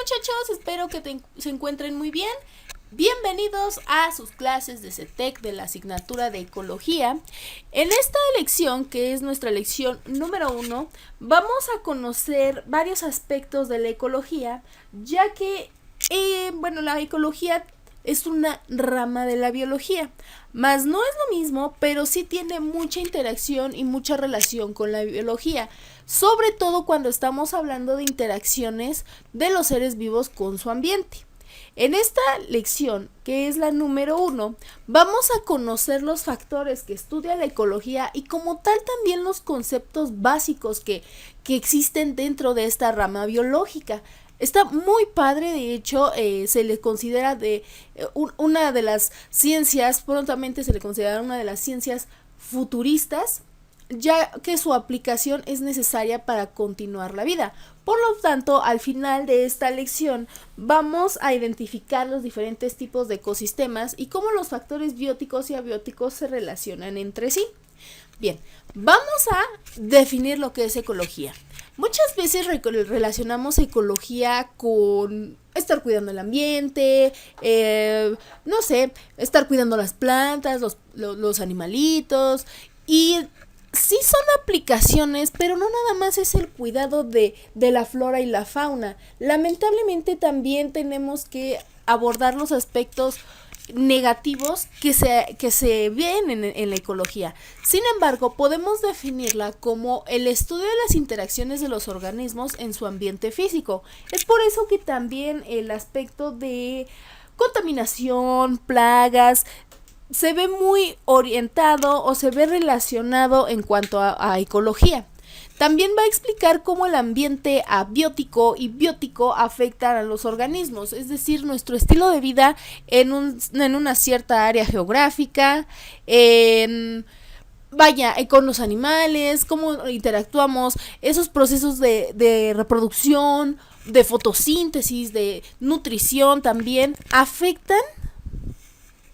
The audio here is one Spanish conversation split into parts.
muchachos? Espero que se encuentren muy bien. Bienvenidos a sus clases de CETEC de la asignatura de Ecología. En esta lección, que es nuestra lección número 1, vamos a conocer varios aspectos de la ecología, ya que, la ecología es una rama de la biología, mas no es lo mismo, pero sí tiene mucha interacción y mucha relación con la biología, sobre todo cuando estamos hablando de interacciones de los seres vivos con su ambiente. En esta lección, que es la número 1, vamos a conocer los factores que estudia la ecología y como tal también los conceptos básicos que existen dentro de esta rama biológica. Está muy padre, de hecho, se le considera una de las ciencias, prontamente se le considera una de las ciencias futuristas, ya que su aplicación es necesaria para continuar la vida. Por lo tanto, al final de esta lección vamos a identificar los diferentes tipos de ecosistemas y cómo los factores bióticos y abióticos se relacionan entre sí. Bien, vamos a definir lo que es ecología. Muchas veces relacionamos ecología con estar cuidando el ambiente, estar cuidando las plantas, los animalitos, y sí son aplicaciones, pero no nada más es el cuidado de la flora y la fauna. Lamentablemente también tenemos que abordar los aspectos negativos que se ven en la ecología. Sin embargo, podemos definirla como el estudio de las interacciones de los organismos en su ambiente físico. Es por eso que también el aspecto de contaminación, plagas, se ve muy orientado o se ve relacionado en cuanto a ecología. También va a explicar cómo el ambiente abiótico y biótico afectan a los organismos, es decir, nuestro estilo de vida en una cierta área geográfica, con los animales, cómo interactuamos, esos procesos de reproducción, de fotosíntesis, de nutrición también afectan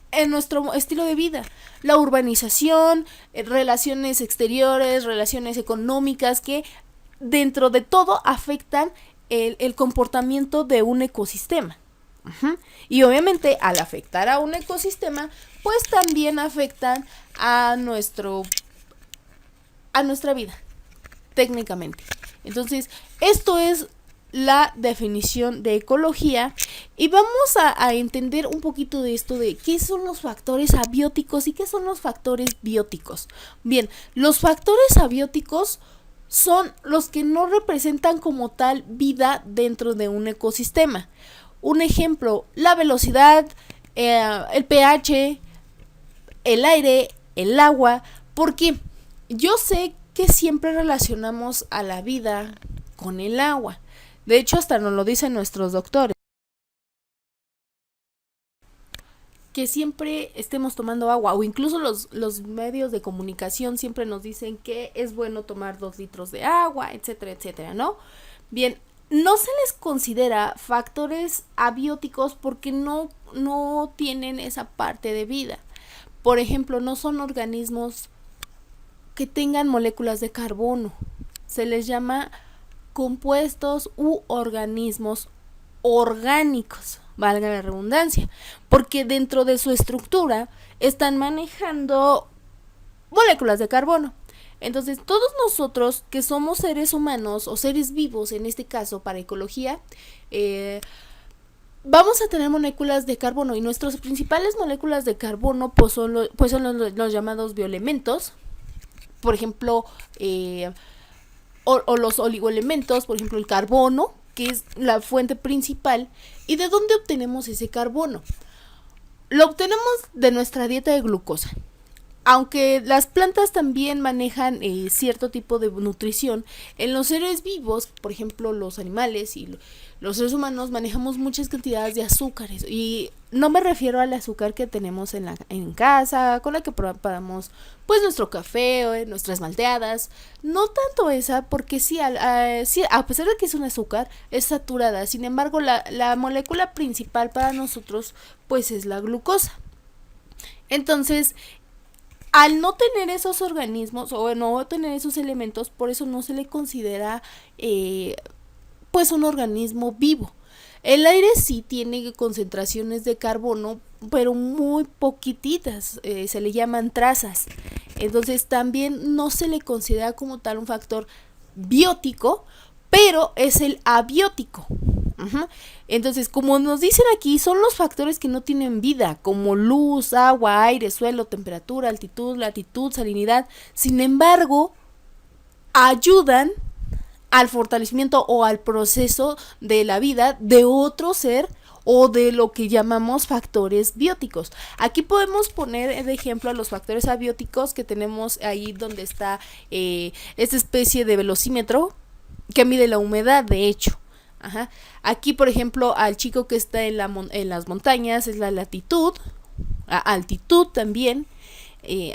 en nuestro estilo de vida. La urbanización, relaciones exteriores, relaciones económicas que dentro de todo afectan el comportamiento de un ecosistema. Y obviamente al afectar a un ecosistema, pues también afectan a nuestra vida, técnicamente. Entonces, esto es la definición de ecología y vamos a entender un poquito de esto de qué son los factores abióticos y qué son los factores bióticos. Bien, los factores abióticos son los que no representan como tal vida dentro de un ecosistema. Un ejemplo, la velocidad, el pH, el aire, el agua, porque yo sé que siempre relacionamos a la vida con el agua. De hecho, hasta nos lo dicen nuestros doctores, que siempre estemos tomando agua, o incluso los medios de comunicación siempre nos dicen que es bueno tomar 2 litros de agua, etcétera, etcétera, ¿no? Bien, no se les considera factores abióticos porque no tienen esa parte de vida. Por ejemplo, no son organismos que tengan moléculas de carbono. Se les llama compuestos u organismos orgánicos, valga la redundancia, porque dentro de su estructura están manejando moléculas de carbono. Entonces, todos nosotros que somos seres humanos o seres vivos, en este caso para ecología, vamos a tener moléculas de carbono y nuestras principales moléculas de carbono pues son los llamados bioelementos, por ejemplo, o los oligoelementos, por ejemplo el carbono, que es la fuente principal. ¿Y de dónde obtenemos ese carbono? Lo obtenemos de nuestra dieta de glucosa. Aunque las plantas también manejan cierto tipo de nutrición, en los seres vivos, por ejemplo los animales y los seres humanos, manejamos muchas cantidades de azúcares. Y no me refiero al azúcar que tenemos en casa, con la que preparamos pues nuestro café, nuestras malteadas. No tanto esa, porque sí, a pesar de que es un azúcar, es saturada. Sin embargo, la molécula principal para nosotros pues es la glucosa. Entonces, al no tener esos organismos o no tener esos elementos, por eso no se le considera pues un organismo vivo. El aire sí tiene concentraciones de carbono, pero muy poquititas, se le llaman trazas. Entonces también no se le considera como tal un factor biótico, pero es el abiótico. Entonces, como nos dicen aquí, son los factores que no tienen vida, como luz, agua, aire, suelo, temperatura, altitud, latitud, salinidad. Sin embargo, ayudan al fortalecimiento o al proceso de la vida de otro ser o de lo que llamamos factores bióticos. Aquí podemos poner de ejemplo a los factores abióticos que tenemos ahí donde está esta especie de velocímetro que mide la humedad, de hecho. Aquí, por ejemplo, al chico que está en las montañas es la latitud, altitud también.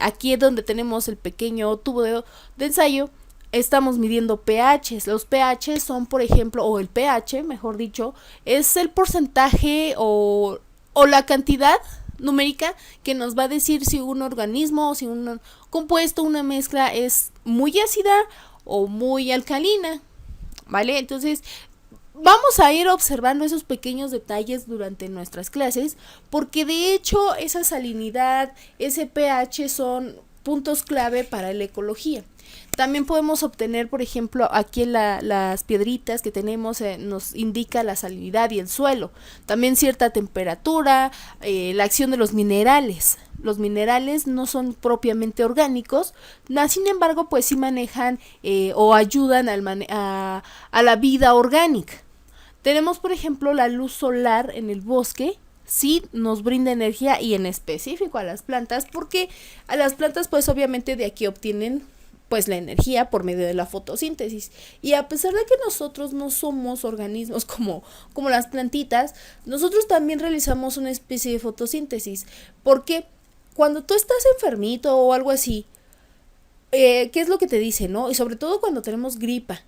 Aquí es donde tenemos el pequeño tubo de ensayo. Estamos midiendo pHs. Los pHs son, por ejemplo, o el pH, mejor dicho, es el porcentaje o la cantidad numérica que nos va a decir si un organismo o si un compuesto, una mezcla es muy ácida o muy alcalina, ¿vale? Entonces, vamos a ir observando esos pequeños detalles durante nuestras clases, porque de hecho esa salinidad, ese pH son puntos clave para la ecología. También podemos obtener, por ejemplo, aquí las piedritas que tenemos nos indica la salinidad y el suelo. También cierta temperatura, la acción de los minerales. Los minerales no son propiamente orgánicos, sin embargo, pues sí manejan o ayudan a la vida orgánica. Tenemos, por ejemplo, la luz solar en el bosque. Sí nos brinda energía y en específico a las plantas, porque a las plantas pues obviamente de aquí obtienen pues la energía por medio de la fotosíntesis. Y a pesar de que nosotros no somos organismos como las plantitas, nosotros también realizamos una especie de fotosíntesis, porque cuando tú estás enfermito o algo así, ¿qué es lo que te dice, no? Y sobre todo cuando tenemos gripa,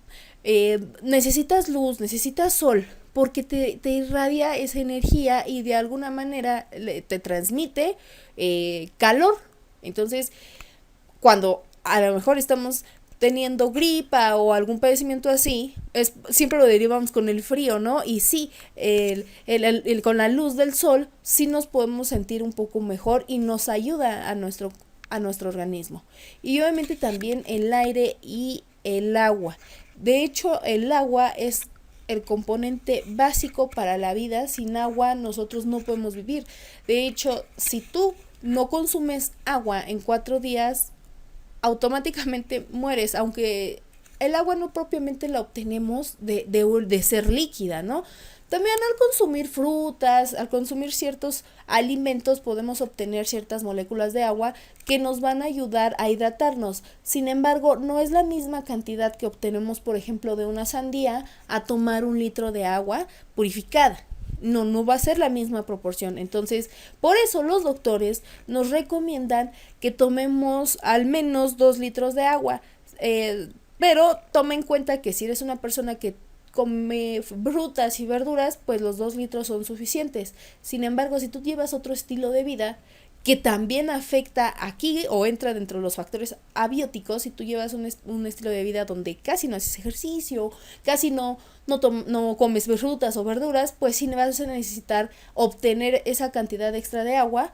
necesitas luz, necesitas sol, porque te irradia esa energía y de alguna manera te transmite calor. Entonces, cuando a lo mejor estamos teniendo gripa o algún padecimiento así, siempre lo derivamos con el frío, ¿no? Y sí, con la luz del sol sí nos podemos sentir un poco mejor y nos ayuda a nuestro organismo. Y obviamente también el aire y el agua. De hecho, el agua es el componente básico para la vida. Sin agua nosotros no podemos vivir. De hecho, si tú no consumes agua en 4 días, automáticamente mueres, aunque el agua no propiamente la obtenemos de ser líquida, ¿no? También al consumir frutas, al consumir ciertos alimentos, podemos obtener ciertas moléculas de agua que nos van a ayudar a hidratarnos. Sin embargo, no es la misma cantidad que obtenemos, por ejemplo, de una sandía a tomar 1 litro de agua purificada. No va a ser la misma proporción. Entonces, por eso los doctores nos recomiendan que tomemos al menos 2 litros de agua. Pero toma en cuenta que si eres una persona que come frutas y verduras, pues los 2 litros son suficientes. Sin embargo, si tú llevas otro estilo de vida que también afecta aquí o entra dentro de los factores abióticos, si tú llevas un estilo de vida donde casi no haces ejercicio, casi no comes frutas o verduras, pues sí vas a necesitar obtener esa cantidad extra de agua,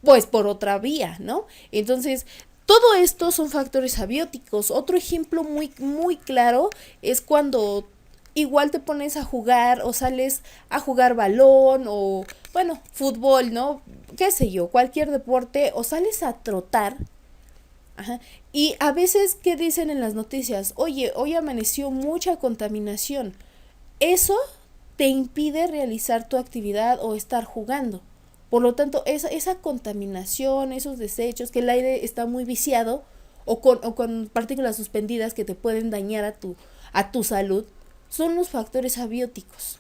pues por otra vía, ¿no? Entonces, todo esto son factores abióticos. Otro ejemplo muy, muy claro es cuando igual te pones a jugar o sales a jugar balón o, bueno, fútbol, ¿no? Qué sé yo, cualquier deporte, o sales a trotar. Y a veces, ¿qué dicen en las noticias? Oye, hoy amaneció mucha contaminación. Eso te impide realizar tu actividad o estar jugando. Por lo tanto, esa contaminación, esos desechos, que el aire está muy viciado o con partículas suspendidas que te pueden dañar a tu salud, son los factores abióticos.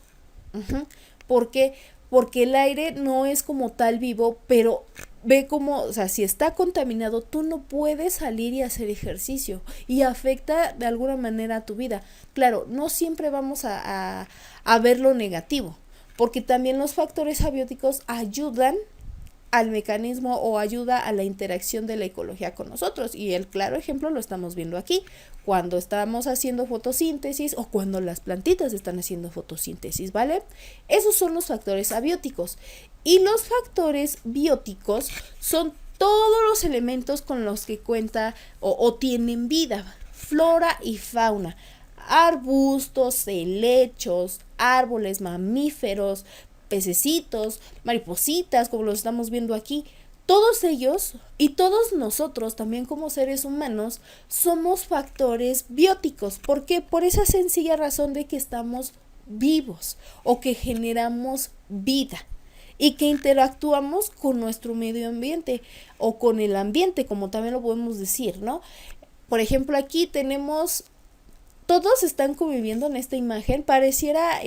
¿Por qué? Porque el aire no es como tal vivo, pero ve como, o sea, si está contaminado, tú no puedes salir y hacer ejercicio y afecta de alguna manera a tu vida. Claro, no siempre vamos a ver lo negativo, porque también los factores abióticos ayudan al mecanismo o ayuda a la interacción de la ecología con nosotros. Y el claro ejemplo lo estamos viendo aquí, cuando estamos haciendo fotosíntesis o cuando las plantitas están haciendo fotosíntesis, ¿vale? Esos son los factores abióticos. Y los factores bióticos son todos los elementos con los que cuenta o tienen vida, flora y fauna, arbustos, helechos, árboles, mamíferos, pececitos, maripositas, como los estamos viendo aquí. Todos ellos y todos nosotros también como seres humanos somos factores bióticos. ¿Por qué? Por esa sencilla razón de que estamos vivos o que generamos vida y que interactuamos con nuestro medio ambiente o con el ambiente, como también lo podemos decir, ¿no? Por ejemplo, aquí tenemos, todos están conviviendo en esta imagen, pareciera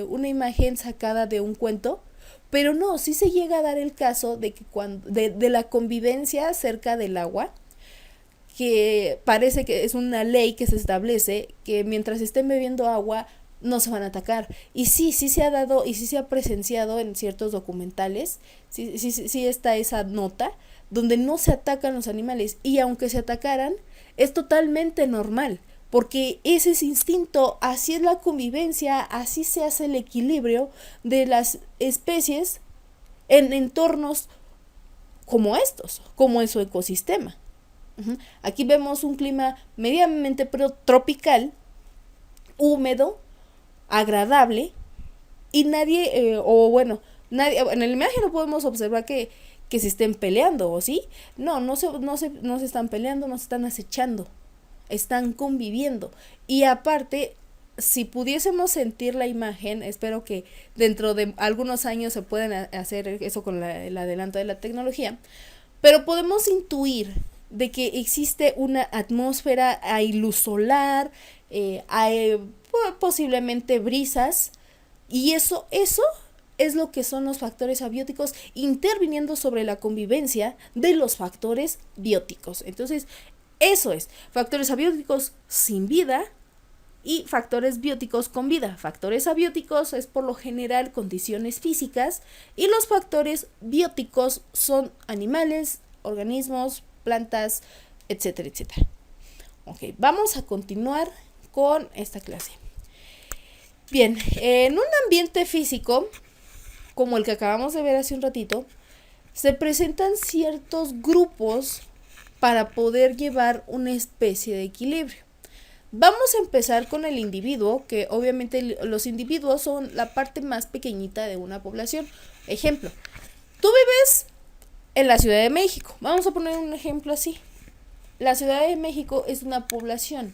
una imagen sacada de un cuento, pero no, sí se llega a dar el caso de que de la convivencia cerca del agua, que parece que es una ley que se establece que mientras estén bebiendo agua no se van a atacar. Y sí se ha dado y sí se ha presenciado en ciertos documentales, sí está esa nota, donde no se atacan los animales, y aunque se atacaran, es totalmente normal, porque ese es instinto, así es la convivencia, así se hace el equilibrio de las especies en entornos como estos, como en su ecosistema. Aquí vemos un clima medianamente tropical, húmedo, agradable, y nadie, nadie, en la imagen no podemos observar que se estén peleando, ¿o sí? No se están peleando, no se están acechando, están conviviendo. Y aparte, si pudiésemos sentir la imagen, espero que dentro de algunos años se puedan hacer eso con el adelanto de la tecnología, pero podemos intuir de que existe una atmósfera, hay luz solar, hay posiblemente brisas, y eso es lo que son los factores abióticos interviniendo sobre la convivencia de los factores bióticos. Entonces, eso es, factores abióticos sin vida y factores bióticos con vida. Factores abióticos es por lo general condiciones físicas, y los factores bióticos son animales, organismos, plantas, etcétera, etcétera. Ok, vamos a continuar con esta clase. Bien, en un ambiente físico como el que acabamos de ver hace un ratito, se presentan ciertos grupos para poder llevar una especie de equilibrio. Vamos a empezar con el individuo, que obviamente los individuos son la parte más pequeñita de una población. Ejemplo, tú vives en la Ciudad de México. Vamos a poner un ejemplo así. La Ciudad de México es una población.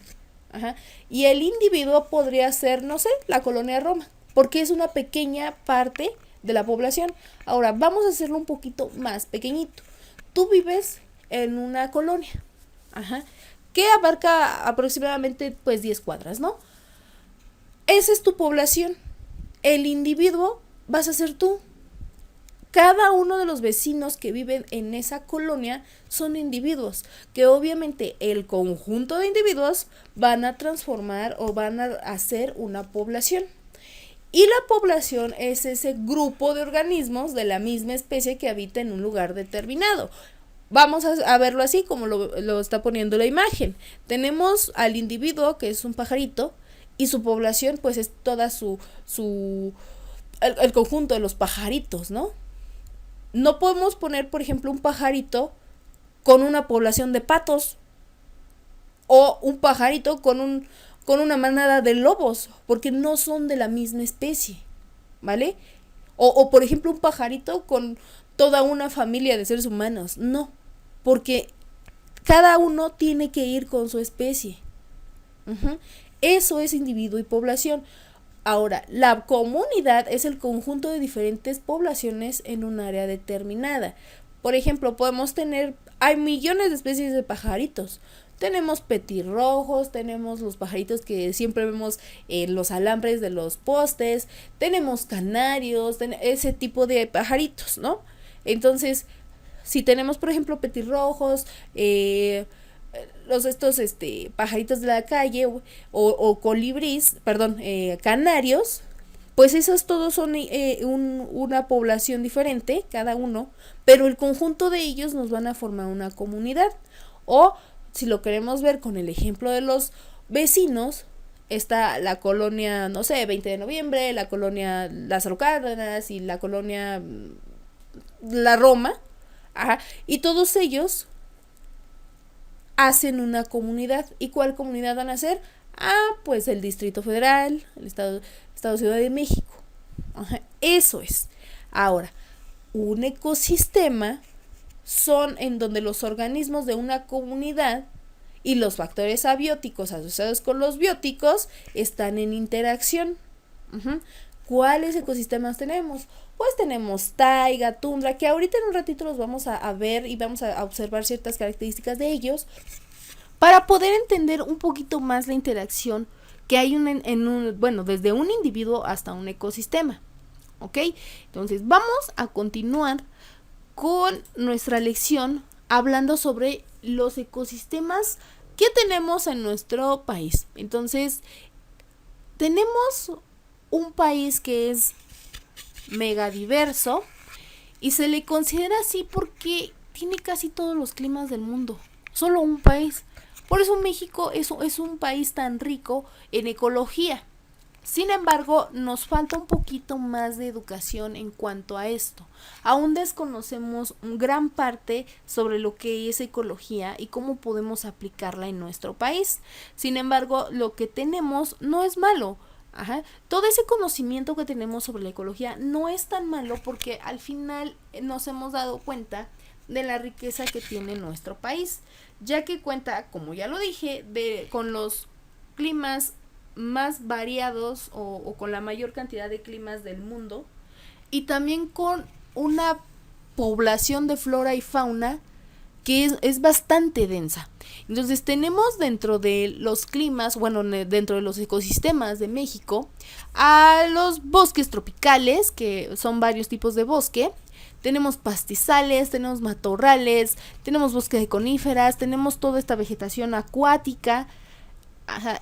Y el individuo podría ser, no sé, la colonia Roma, porque es una pequeña parte de la población. Ahora, vamos a hacerlo un poquito más pequeñito. Tú vives en una colonia, que abarca aproximadamente 10 cuadras, ¿no? Esa es tu población. El individuo vas a ser tú. Cada uno de los vecinos que viven en esa colonia son individuos, que obviamente el conjunto de individuos van a transformar o van a hacer una población. Y la población es ese grupo de organismos de la misma especie que habita en un lugar determinado. Vamos a verlo así como lo está poniendo la imagen. Tenemos al individuo, que es un pajarito, y su población pues es toda el conjunto de los pajaritos, ¿no? No podemos poner, por ejemplo, un pajarito con una población de patos, o un pajarito con una manada de lobos, porque no son de la misma especie, ¿vale? O por ejemplo, un pajarito con toda una familia de seres humanos. No, porque cada uno tiene que ir con su especie. Eso es individuo y población. Ahora, la comunidad es el conjunto de diferentes poblaciones en un área determinada. Por ejemplo, hay millones de especies de pajaritos. Tenemos petirrojos, tenemos los pajaritos que siempre vemos en los alambres de los postes, tenemos canarios, ese tipo de pajaritos, ¿no? Entonces, si tenemos, por ejemplo, petirrojos, estos pajaritos de la calle o colibrís, canarios, pues esos todos son una población diferente, cada uno, pero el conjunto de ellos nos van a formar una comunidad. O si lo queremos ver con el ejemplo de los vecinos, está la colonia, no sé, 20 de noviembre, la colonia Lázaro Cárdenas y la colonia La Roma, ajá, y todos ellos hacen una comunidad. ¿Y cuál comunidad van a hacer? Pues el Distrito Federal, el Estado Ciudad de México. Ajá, eso es. Ahora, un ecosistema son en donde los organismos de una comunidad y los factores abióticos asociados con los bióticos están en interacción. ¿Cuáles ecosistemas tenemos? Pues tenemos taiga, tundra, que ahorita en un ratito los vamos a ver y vamos a observar ciertas características de ellos para poder entender un poquito más la interacción que hay desde un individuo hasta un ecosistema. ¿Ok? Entonces vamos a continuar con nuestra lección hablando sobre los ecosistemas que tenemos en nuestro país. Entonces, tenemos un país que es mega diverso y se le considera así porque tiene casi todos los climas del mundo. Solo un país. Por eso México es un país tan rico en ecología. Sin embargo, nos falta un poquito más de educación en cuanto a esto. Aún desconocemos gran parte sobre lo que es ecología y cómo podemos aplicarla en nuestro país. Sin embargo, lo que tenemos no es malo. Todo ese conocimiento que tenemos sobre la ecología no es tan malo porque al final nos hemos dado cuenta de la riqueza que tiene nuestro país, ya que cuenta, como ya lo dije, con los climas más variados o con la mayor cantidad de climas del mundo y también con una población de flora y fauna que es bastante densa. Entonces tenemos dentro de los climas, dentro de los ecosistemas de México, a los bosques tropicales, que son varios tipos de bosque. Tenemos pastizales, tenemos matorrales, tenemos bosque de coníferas, tenemos toda esta vegetación acuática.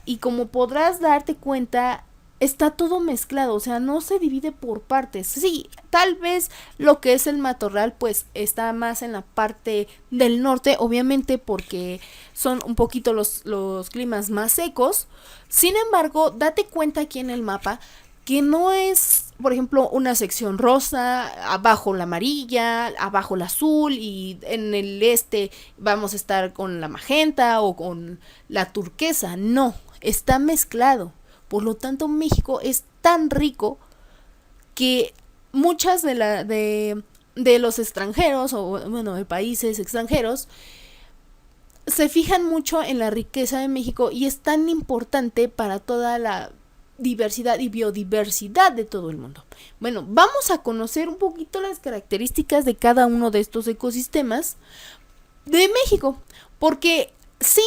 Y como podrás darte cuenta, está todo mezclado, o sea, no se divide por partes. Sí, tal vez lo que es el matorral pues está más en la parte del norte, obviamente porque son un poquito los climas más secos. Sin embargo, date cuenta aquí en el mapa que no es, por ejemplo, una sección rosa, abajo la amarilla, abajo la azul y en el este vamos a estar con la magenta o con la turquesa. No, está mezclado. Por lo tanto, México es tan rico que muchas de los extranjeros de países extranjeros se fijan mucho en la riqueza de México y es tan importante para toda la diversidad y biodiversidad de todo el mundo. Bueno, vamos a conocer un poquito las características de cada uno de estos ecosistemas de México, porque sí,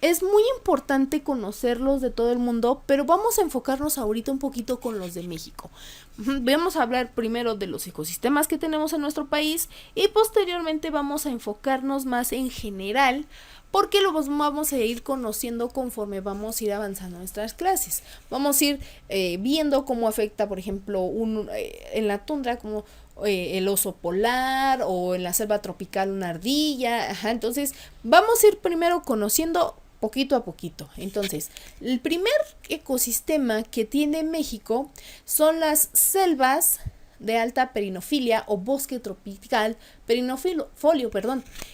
es muy importante conocerlos de todo el mundo, pero vamos a enfocarnos ahorita un poquito con los de México. Vamos a hablar primero de los ecosistemas que tenemos en nuestro país y posteriormente vamos a enfocarnos más en general, porque lo vamos a ir conociendo conforme vamos a ir avanzando en nuestras clases. Vamos a ir viendo cómo afecta, por ejemplo, en la tundra, como el oso polar, o en la selva tropical una ardilla. Entonces, vamos a ir primero conociendo poquito a poquito. Entonces, el primer ecosistema que tiene México son las selvas de alta perinofilia o bosque tropical perinofolio,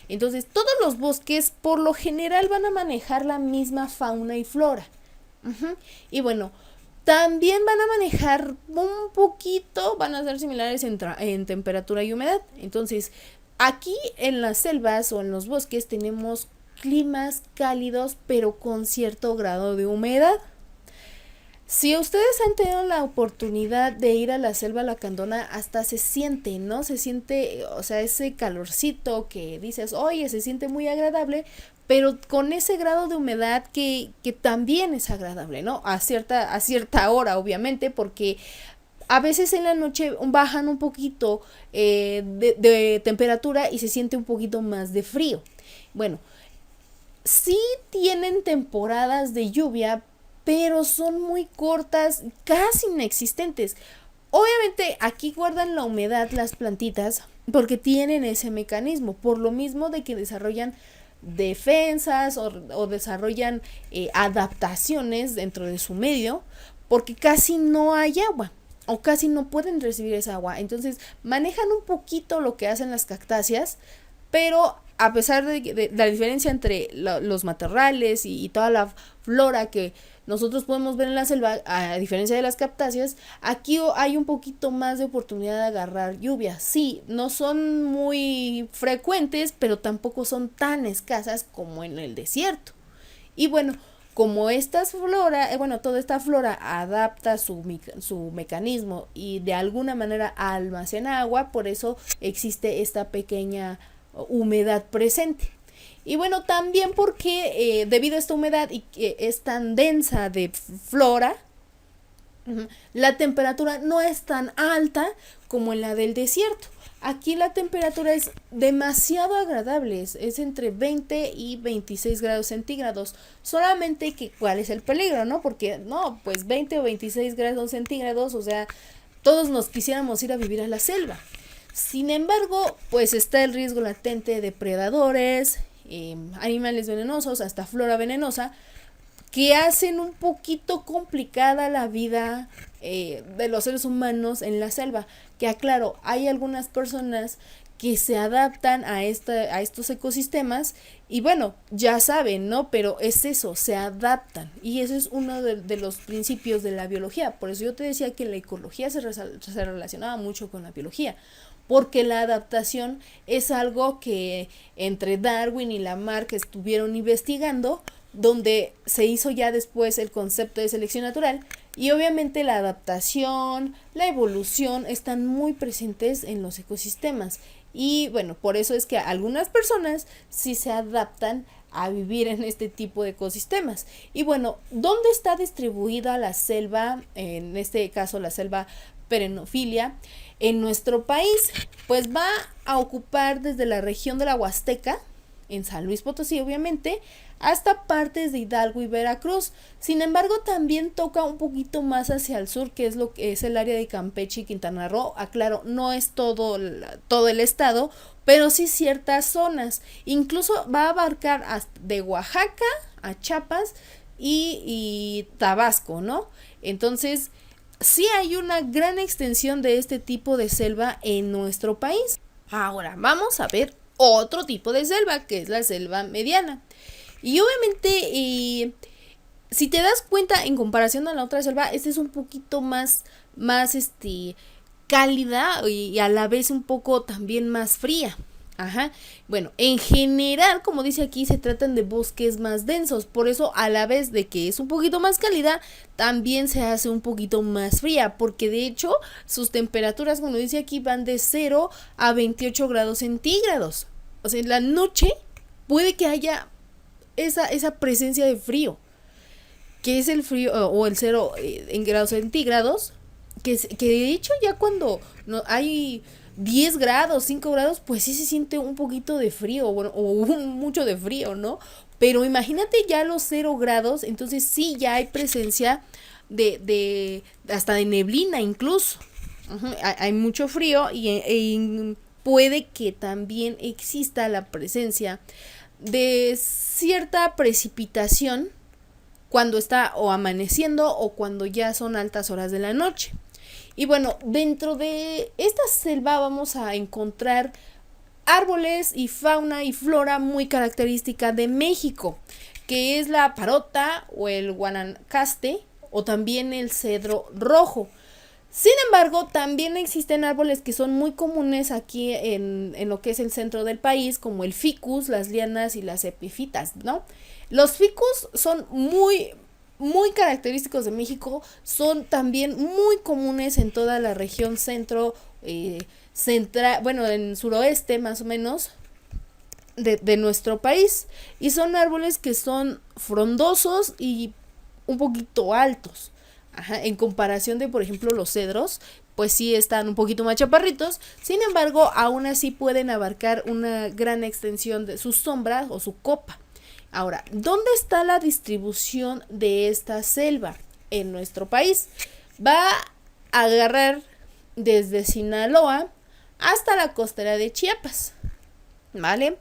Entonces, todos los bosques por lo general van a manejar la misma fauna y flora. Y bueno, también van a manejar un poquito, van a ser similares en temperatura y humedad. Entonces, aquí en las selvas o en los bosques tenemos climas cálidos, pero con cierto grado de humedad. Si ustedes han tenido la oportunidad de ir a la selva lacandona, hasta se siente, ¿no? Se siente, o sea, ese calorcito que dices, oye, se siente muy agradable, pero con ese grado de humedad que también es agradable, ¿no? A cierta hora, obviamente, porque a veces en la noche bajan un poquito de temperatura y se siente un poquito más de frío. Bueno, sí tienen temporadas de lluvia, pero son muy cortas, casi inexistentes. Obviamente aquí guardan la humedad las plantitas porque tienen ese mecanismo, por lo mismo de que desarrollan defensas o desarrollan adaptaciones dentro de su medio, porque casi no hay agua o casi no pueden recibir esa agua. Entonces manejan un poquito lo que hacen las cactáceas, pero a pesar de la diferencia entre los matorrales y toda la flora que nosotros podemos ver en la selva, a diferencia de las cactáceas, aquí hay un poquito más de oportunidad de agarrar lluvia. Sí, no son muy frecuentes, pero tampoco son tan escasas como en el desierto. Y bueno, como esta flora, toda esta flora adapta su mecanismo y de alguna manera almacena agua, por eso existe esta pequeña humedad presente. Y bueno, también porque debido a esta humedad y que es tan densa de flora, la temperatura no es tan alta como en la del desierto. Aquí la temperatura es demasiado agradable, es entre 20 y 26 grados centígrados. Solamente que, ¿cuál es el peligro, no? Porque, no, pues 20 o 26 grados centígrados, o sea, todos nos quisiéramos ir a vivir a la selva. Sin embargo, pues está el riesgo latente de depredadores, animales venenosos, hasta flora venenosa, que hacen un poquito complicada la vida de los seres humanos en la selva. Que aclaro, hay algunas personas que se adaptan a estos ecosistemas y bueno, ya saben, ¿no? Pero es eso, se adaptan y eso es uno de los principios de la biología. Por eso yo te decía que la ecología se relacionaba mucho con la biología, porque la adaptación es algo que entre Darwin y Lamarck estuvieron investigando, donde se hizo ya después el concepto de selección natural, y obviamente la adaptación, la evolución están muy presentes en los ecosistemas. Y bueno, por eso es que algunas personas sí se adaptan a vivir en este tipo de ecosistemas. Y bueno, ¿dónde está distribuida la selva? En este caso la selva perennifolia en nuestro país, pues va a ocupar desde la región de la Huasteca, en San Luis Potosí obviamente, hasta partes de Hidalgo y Veracruz. Sin embargo, también toca un poquito más hacia el sur, que es lo que es el área de Campeche y Quintana Roo. Aclaro, no es todo el estado, pero sí ciertas zonas. Incluso va a abarcar de Oaxaca a Chiapas y Tabasco, ¿no? Entonces, sí hay una gran extensión de este tipo de selva en nuestro país. Ahora, vamos a ver otro tipo de selva, que es la selva mediana. Y obviamente, si te das cuenta, en comparación a la otra selva, esta es un poquito más cálida y a la vez un poco también más fría. Ajá. Bueno, en general, como dice aquí, se tratan de bosques más densos, por eso a la vez de que es un poquito más cálida, también se hace un poquito más fría, porque de hecho sus temperaturas, como dice aquí, van de 0 a 28 grados centígrados. O sea, en la noche puede que haya esa presencia de frío, que es el frío o el 0 en grados centígrados, que de hecho ya cuando no hay 10 grados, 5 grados, pues sí se siente un poquito de frío, bueno, mucho de frío, ¿no? Pero imagínate ya los 0 grados, entonces sí ya hay presencia de hasta de neblina incluso. Hay mucho frío y puede que también exista la presencia de cierta precipitación cuando está o amaneciendo o cuando ya son altas horas de la noche. Y bueno, dentro de esta selva vamos a encontrar árboles y fauna y flora muy característica de México, que es la parota o el guanacaste o también el cedro rojo. Sin embargo, también existen árboles que son muy comunes aquí en lo que es el centro del país, como el ficus, las lianas y las epifitas, ¿no? Los ficus son muy característicos de México, son también muy comunes en toda la región centro, central, bueno, en suroeste más o menos de nuestro país, y son árboles que son frondosos y un poquito altos. Ajá, en comparación de, por ejemplo, los cedros, pues sí están un poquito más chaparritos. Sin embargo, aún así pueden abarcar una gran extensión de sus sombras o su copa. Ahora, ¿dónde está la distribución de esta selva en nuestro país? Va a agarrar desde Sinaloa hasta la costera de Chiapas, ¿vale?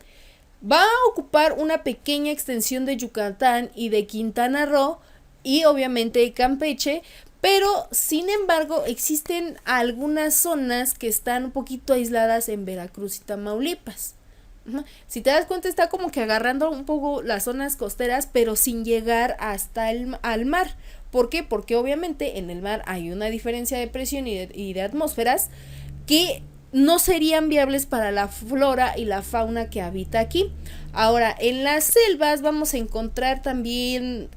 Va a ocupar una pequeña extensión de Yucatán y de Quintana Roo y obviamente de Campeche, pero sin embargo existen algunas zonas que están un poquito aisladas en Veracruz y Tamaulipas. Si te das cuenta, está como que agarrando un poco las zonas costeras, pero sin llegar hasta al mar. ¿Por qué? Porque obviamente en el mar hay una diferencia de presión y de atmósferas que no serían viables para la flora y la fauna que habita aquí. Ahora, en las selvas vamos a encontrar también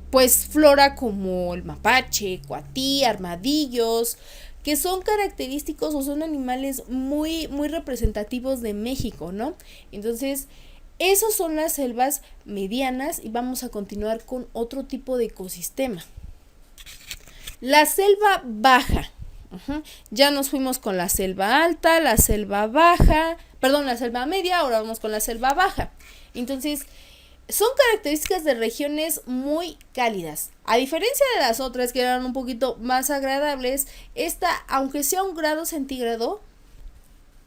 pues flora como el mapache, cuatí, armadillos, que son característicos o son animales muy, muy representativos de México, ¿no? Entonces, esos son las selvas medianas y vamos a continuar con otro tipo de ecosistema. La selva baja. Ya nos fuimos con la selva alta, la selva baja, la selva media, ahora vamos con la selva baja. Entonces, son características de regiones muy cálidas. A diferencia de las otras que eran un poquito más agradables, esta, aunque sea 1 grado centígrado,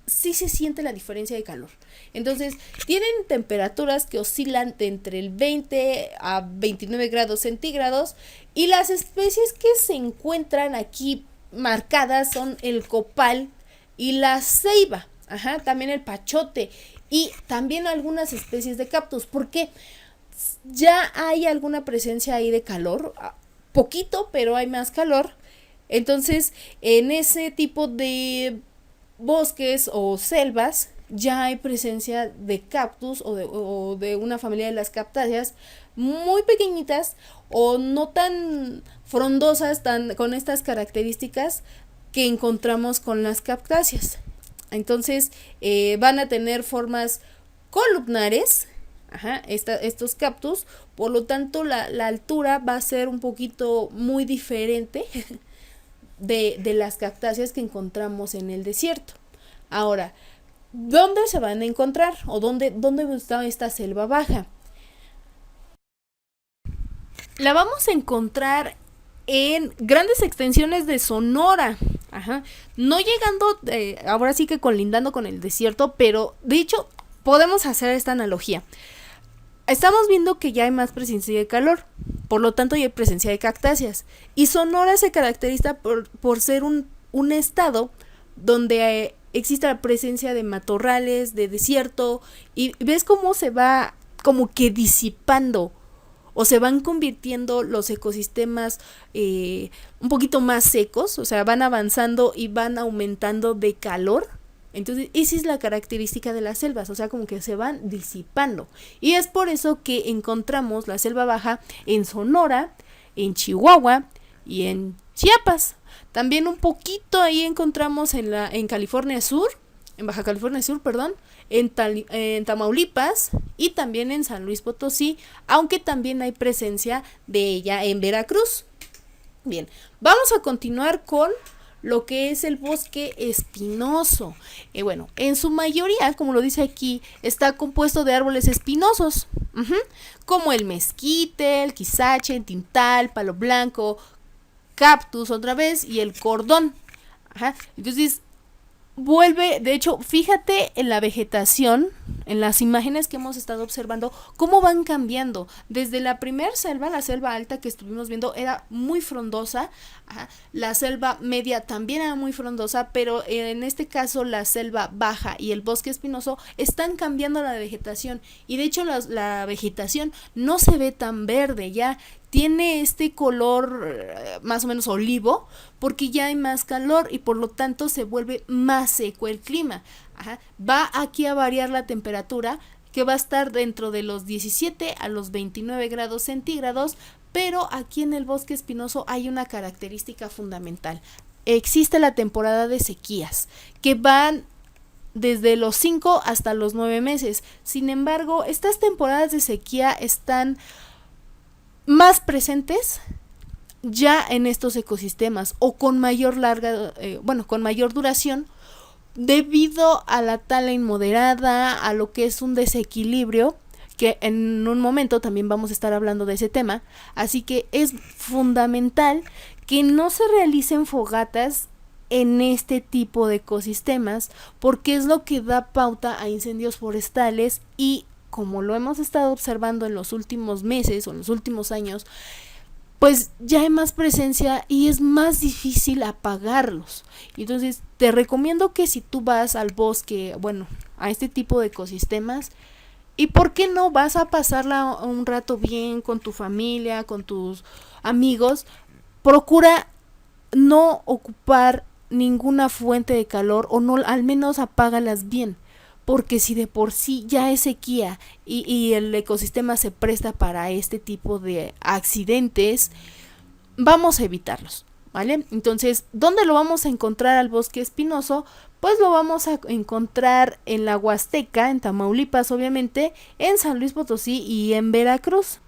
sí se siente la diferencia de calor. Entonces, tienen temperaturas que oscilan de entre el 20 a 29 grados centígrados y las especies que se encuentran aquí marcadas son el copal y la ceiba, también el pachote y también algunas especies de cactus, porque ya hay alguna presencia ahí de calor, poquito, pero hay más calor. Entonces, en ese tipo de bosques o selvas ya hay presencia de cactus o de una familia de las cactáceas muy pequeñitas o no tan frondosas, con estas características que encontramos con las cactáceas. Entonces van a tener formas columnares, estos cactus, por lo tanto la altura va a ser un poquito muy diferente de las cactáceas que encontramos en el desierto. Ahora, ¿dónde se van a encontrar? ¿O dónde está esta selva baja? La vamos a encontrar en grandes extensiones de Sonora, no llegando, ahora sí que colindando con el desierto, pero de hecho podemos hacer esta analogía. Estamos viendo que ya hay más presencia de calor, por lo tanto ya hay presencia de cactáceas, y Sonora se caracteriza por ser un estado donde existe la presencia de matorrales, de desierto, y ves cómo se va como que disipando o se van convirtiendo los ecosistemas un poquito más secos, o sea, van avanzando y van aumentando de calor. Entonces, esa es la característica de las selvas, o sea, como que se van disipando. Y es por eso que encontramos la selva baja en Sonora, en Chihuahua y en Chiapas. También un poquito ahí encontramos en California Sur, en Baja California Sur, en Tamaulipas y también en San Luis Potosí, aunque también hay presencia de ella en Veracruz. Bien, vamos a continuar con lo que es el bosque espinoso. Bueno, en su mayoría, como lo dice aquí, está compuesto de árboles espinosos, como el mezquite, el quisache, el tintal, palo blanco, cactus otra vez y el cordón. Entonces, de hecho, fíjate en la vegetación, en las imágenes que hemos estado observando, cómo van cambiando. Desde la primer selva, la selva alta que estuvimos viendo, era muy frondosa, la selva media también era muy frondosa, pero en este caso la selva baja y el bosque espinoso están cambiando la vegetación, y de hecho la vegetación no se ve tan verde, ya tiene este color más o menos olivo, porque ya hay más calor y por lo tanto se vuelve más seco el clima. Va aquí a variar la temperatura, que va a estar dentro de los 17 a los 29 grados centígrados, pero aquí en el bosque espinoso hay una característica fundamental. Existe la temporada de sequías, que van desde los 5 hasta los 9 meses. Sin embargo, estas temporadas de sequía están más presentes ya en estos ecosistemas o con mayor duración, debido a la tala inmoderada, a lo que es un desequilibrio que en un momento también vamos a estar hablando de ese tema. Así que es fundamental que no se realicen fogatas en este tipo de ecosistemas, porque es lo que da pauta a incendios forestales y, como lo hemos estado observando en los últimos meses o en los últimos años, pues ya hay más presencia y es más difícil apagarlos. Entonces te recomiendo que si tú vas al bosque, bueno, a este tipo de ecosistemas, y por qué no vas a pasarla un rato bien con tu familia, con tus amigos, procura no ocupar ninguna fuente de calor, o no, al menos apágalas bien, porque si de por sí ya es sequía y el ecosistema se presta para este tipo de accidentes, vamos a evitarlos, ¿vale? Entonces, ¿dónde lo vamos a encontrar al bosque espinoso? Pues lo vamos a encontrar en la Huasteca, en Tamaulipas obviamente, en San Luis Potosí y en Veracruz,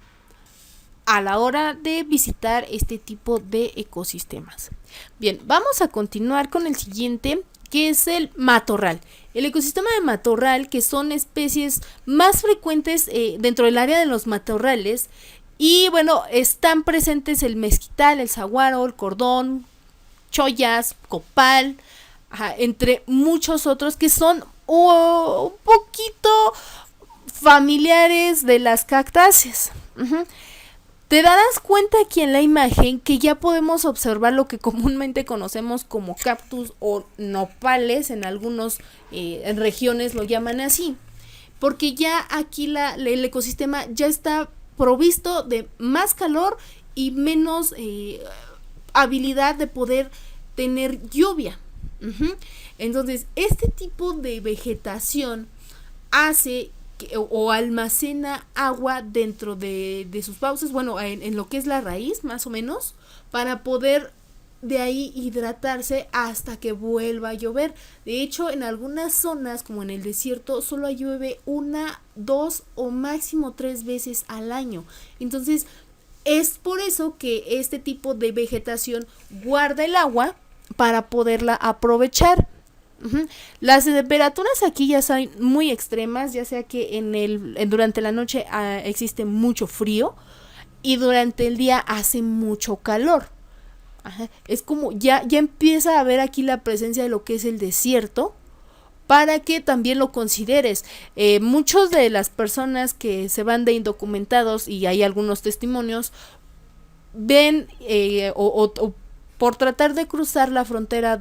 a la hora de visitar este tipo de ecosistemas. Bien, vamos a continuar con el siguiente, que es el matorral. El ecosistema de matorral, que son especies más frecuentes dentro del área de los matorrales, y bueno, están presentes el mezquital, el saguaro, el cordón, chollas, copal, entre muchos otros que son un poquito familiares de las cactáceas. Te darás cuenta aquí en la imagen que ya podemos observar lo que comúnmente conocemos como cactus o nopales, en algunas en regiones lo llaman así, porque ya aquí el ecosistema ya está provisto de más calor y menos habilidad de poder tener lluvia. Entonces, este tipo de vegetación hace o almacena agua dentro de sus fauces, bueno, en lo que es la raíz más o menos, para poder de ahí hidratarse hasta que vuelva a llover. De hecho, en algunas zonas, como en el desierto, solo llueve 1, 2 o máximo 3 veces al año. Entonces, es por eso que este tipo de vegetación guarda el agua para poderla aprovechar. Las temperaturas aquí ya son muy extremas, ya sea que durante la noche existe mucho frío y durante el día hace mucho calor. Es como ya empieza a haber aquí la presencia de lo que es el desierto, para que también lo consideres. Muchos de las personas que se van de indocumentados, y hay algunos testimonios, ven o por tratar de cruzar la frontera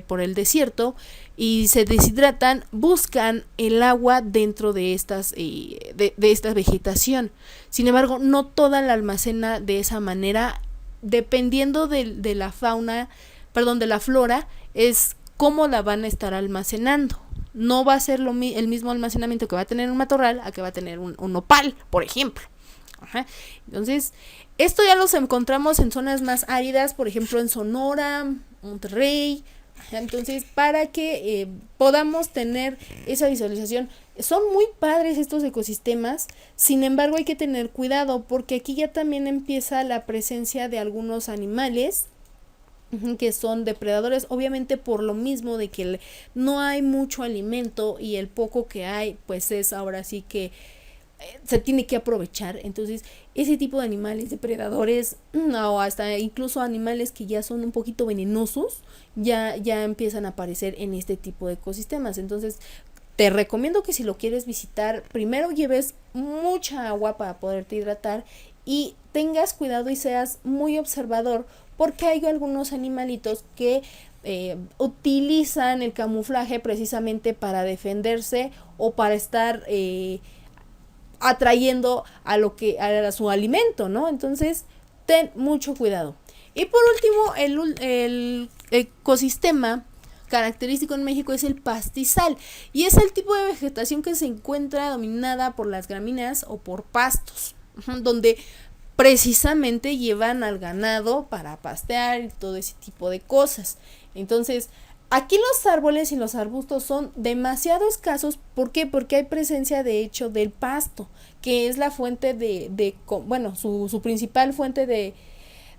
por el desierto y se deshidratan, buscan el agua dentro de estas de esta vegetación. Sin embargo, no toda la almacena de esa manera, dependiendo de la fauna, de la flora, es cómo la van a estar almacenando. No va a ser el mismo almacenamiento que va a tener un matorral a que va a tener un nopal, por ejemplo. Entonces, esto ya los encontramos en zonas más áridas, por ejemplo en Sonora, Monterrey. Entonces, para que podamos tener esa visualización, son muy padres estos ecosistemas. Sin embargo, hay que tener cuidado, porque aquí ya también empieza la presencia de algunos animales que son depredadores, obviamente por lo mismo de que no hay mucho alimento, y el poco que hay pues es ahora sí que se tiene que aprovechar. Entonces, ese tipo de animales depredadores, o hasta incluso animales que ya son un poquito venenosos, ya empiezan a aparecer en este tipo de ecosistemas. Entonces, te recomiendo que si lo quieres visitar, primero lleves mucha agua para poderte hidratar y tengas cuidado y seas muy observador, porque hay algunos animalitos que utilizan el camuflaje precisamente para defenderse o para estar atrayendo a su alimento, ¿no? Entonces, ten mucho cuidado. Y por último, el ecosistema característico en México es el pastizal, y es el tipo de vegetación que se encuentra dominada por las gramíneas o por pastos, donde precisamente llevan al ganado para pastear y todo ese tipo de cosas. Entonces, aquí los árboles y los arbustos son demasiado escasos. ¿Por qué? Porque hay presencia de hecho del pasto, que es la fuente su principal fuente de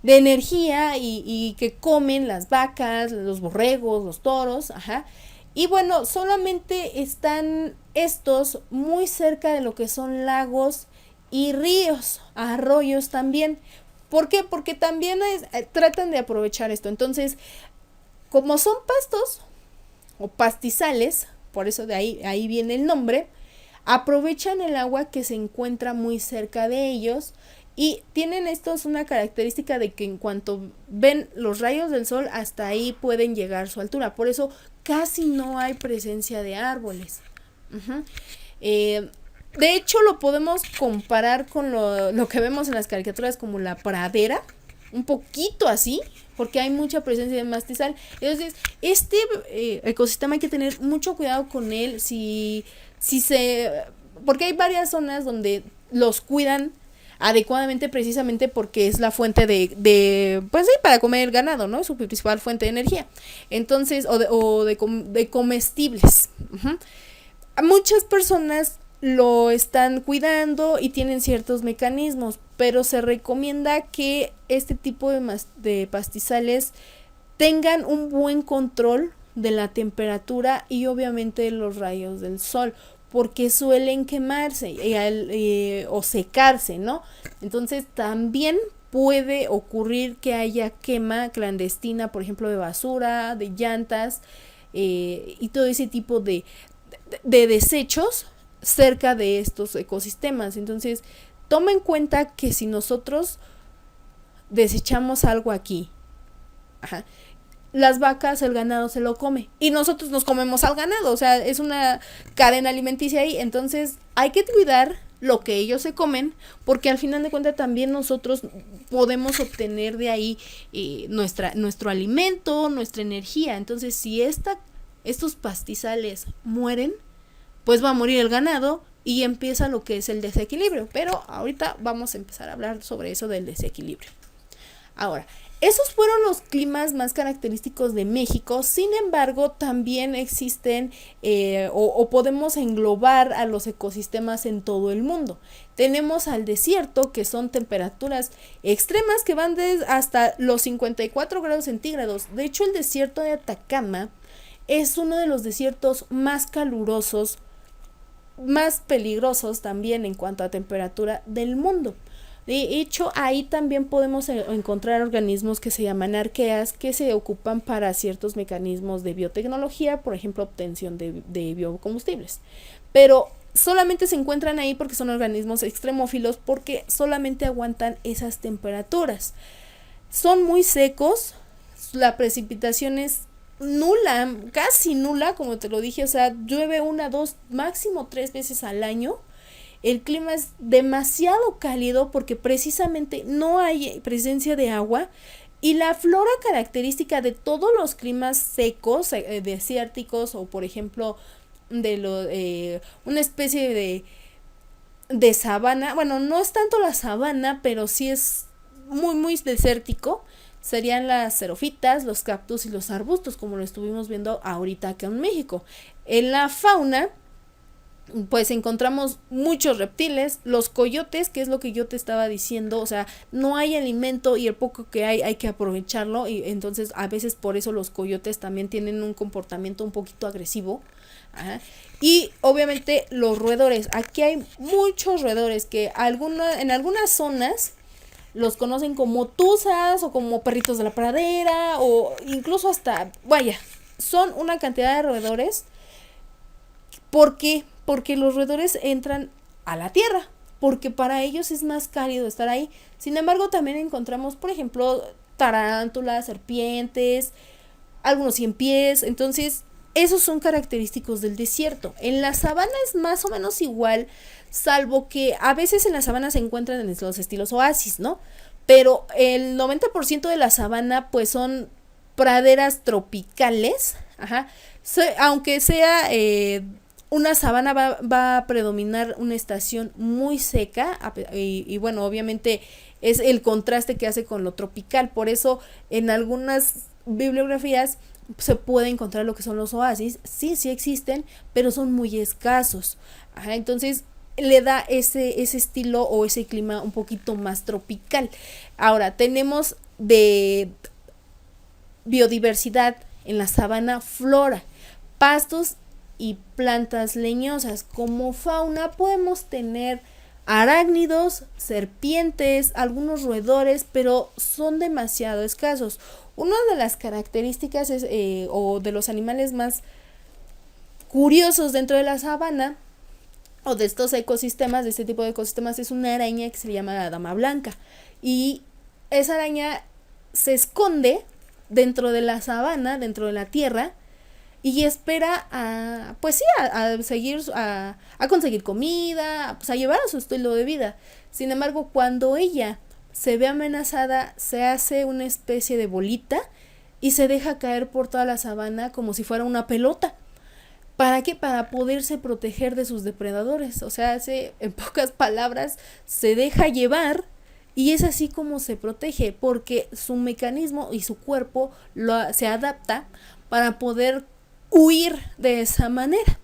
energía, y que comen las vacas, los borregos, los toros, Y bueno, solamente están estos muy cerca de lo que son lagos y ríos, arroyos también. ¿Por qué? Porque también tratan de aprovechar esto. Entonces, como son pastos o pastizales, por eso de ahí viene el nombre, aprovechan el agua que se encuentra muy cerca de ellos y tienen estos una característica de que en cuanto ven los rayos del sol hasta ahí pueden llegar su altura, por eso casi no hay presencia de árboles. Uh-huh. De hecho lo podemos comparar con lo que vemos en las caricaturas como la pradera, un poquito así, porque hay mucha presencia de pastizal. Entonces, este ecosistema hay que tener mucho cuidado con él, porque hay varias zonas donde los cuidan adecuadamente precisamente porque es la fuente pues sí, para comer el ganado, ¿no? Es su principal fuente de energía. Entonces, de comestibles. Uh-huh. Muchas personas lo están cuidando y tienen ciertos mecanismos, pero se recomienda que este tipo de pastizales tengan un buen control de la temperatura y obviamente los rayos del sol, porque suelen quemarse o secarse, ¿no? Entonces también puede ocurrir que haya quema clandestina, por ejemplo, de basura, de llantas y todo ese tipo de desechos cerca de estos ecosistemas. Entonces, toma en cuenta que si nosotros desechamos algo aquí, ajá, las vacas, el ganado se lo come y nosotros nos comemos al ganado, o sea, es una cadena alimenticia ahí. Entonces hay que cuidar lo que ellos se comen, porque al final de cuentas también nosotros podemos obtener de ahí nuestro alimento, nuestra energía. Entonces si estos pastizales mueren, pues va a morir el ganado y empieza lo que es el desequilibrio, pero ahorita vamos a empezar a hablar sobre eso del desequilibrio. Ahora, esos fueron los climas más característicos de México. Sin embargo, también existen o podemos englobar a los ecosistemas en todo el mundo. Tenemos al desierto, que son temperaturas extremas que van hasta los 54 grados centígrados. De hecho, el desierto de Atacama es uno de los desiertos más calurosos, más peligrosos también en cuanto a temperatura del mundo. De hecho, ahí también podemos encontrar organismos que se llaman arqueas, que se ocupan para ciertos mecanismos de biotecnología, por ejemplo, obtención de biocombustibles. Pero solamente se encuentran ahí porque son organismos extremófilos, porque solamente aguantan esas temperaturas. Son muy secos, la precipitación es nula, casi nula, como te lo dije, o sea, llueve 1, 2, máximo 3 veces al año. El clima es demasiado cálido porque precisamente no hay presencia de agua y la flora característica de todos los climas secos, desérticos o por ejemplo una especie de sabana, bueno, no es tanto la sabana, pero sí es muy muy desértico, serían las xerofitas, los cactus y los arbustos, como lo estuvimos viendo ahorita acá en México. En la fauna pues encontramos muchos reptiles, los coyotes, que es lo que yo te estaba diciendo, o sea, no hay alimento y el poco que hay que aprovecharlo, y entonces a veces por eso los coyotes también tienen un comportamiento un poquito agresivo. Ajá. Y obviamente los roedores, aquí hay muchos roedores que en algunas zonas los conocen como tuzas o como perritos de la pradera o incluso hasta, vaya, son una cantidad de roedores. ¿Por qué? Porque los roedores entran a la tierra, porque para ellos es más cálido estar ahí. Sin embargo, también encontramos, por ejemplo, tarántulas, serpientes, algunos 100 pies. Entonces, esos son característicos del desierto. En la sabana es más o menos igual, salvo que a veces en la sabana se encuentran en los estilos oasis, ¿no? Pero el 90% de la sabana, pues son praderas tropicales, ajá. Aunque sea una sabana va a predominar una estación muy seca y bueno, obviamente es el contraste que hace con lo tropical. Por eso en algunas bibliografías se puede encontrar lo que son los oasis. Sí existen, pero son muy escasos. Ajá, entonces le da ese estilo o ese clima un poquito más tropical. Ahora, tenemos de biodiversidad en la sabana flora. pastos y plantas leñosas. Como fauna podemos tener arácnidos, serpientes, algunos roedores, pero son demasiado escasos. Una de las características es, o de los animales más curiosos dentro de la sabana o de estos ecosistemas, de este tipo de ecosistemas, es una araña que se llama la dama blanca. Y esa araña se esconde dentro de la sabana, dentro de la tierra, y espera a, pues sí, a seguir, a conseguir comida, pues a llevar a su estilo de vida. Sin embargo, cuando ella se ve amenazada, se hace una especie de bolita y se deja caer por toda la sabana como si fuera una pelota. ¿Para qué? Para poderse proteger de sus depredadores. O sea, en pocas palabras, se deja llevar y es así como se protege, porque su mecanismo y su cuerpo se adapta para poder huir de esa manera.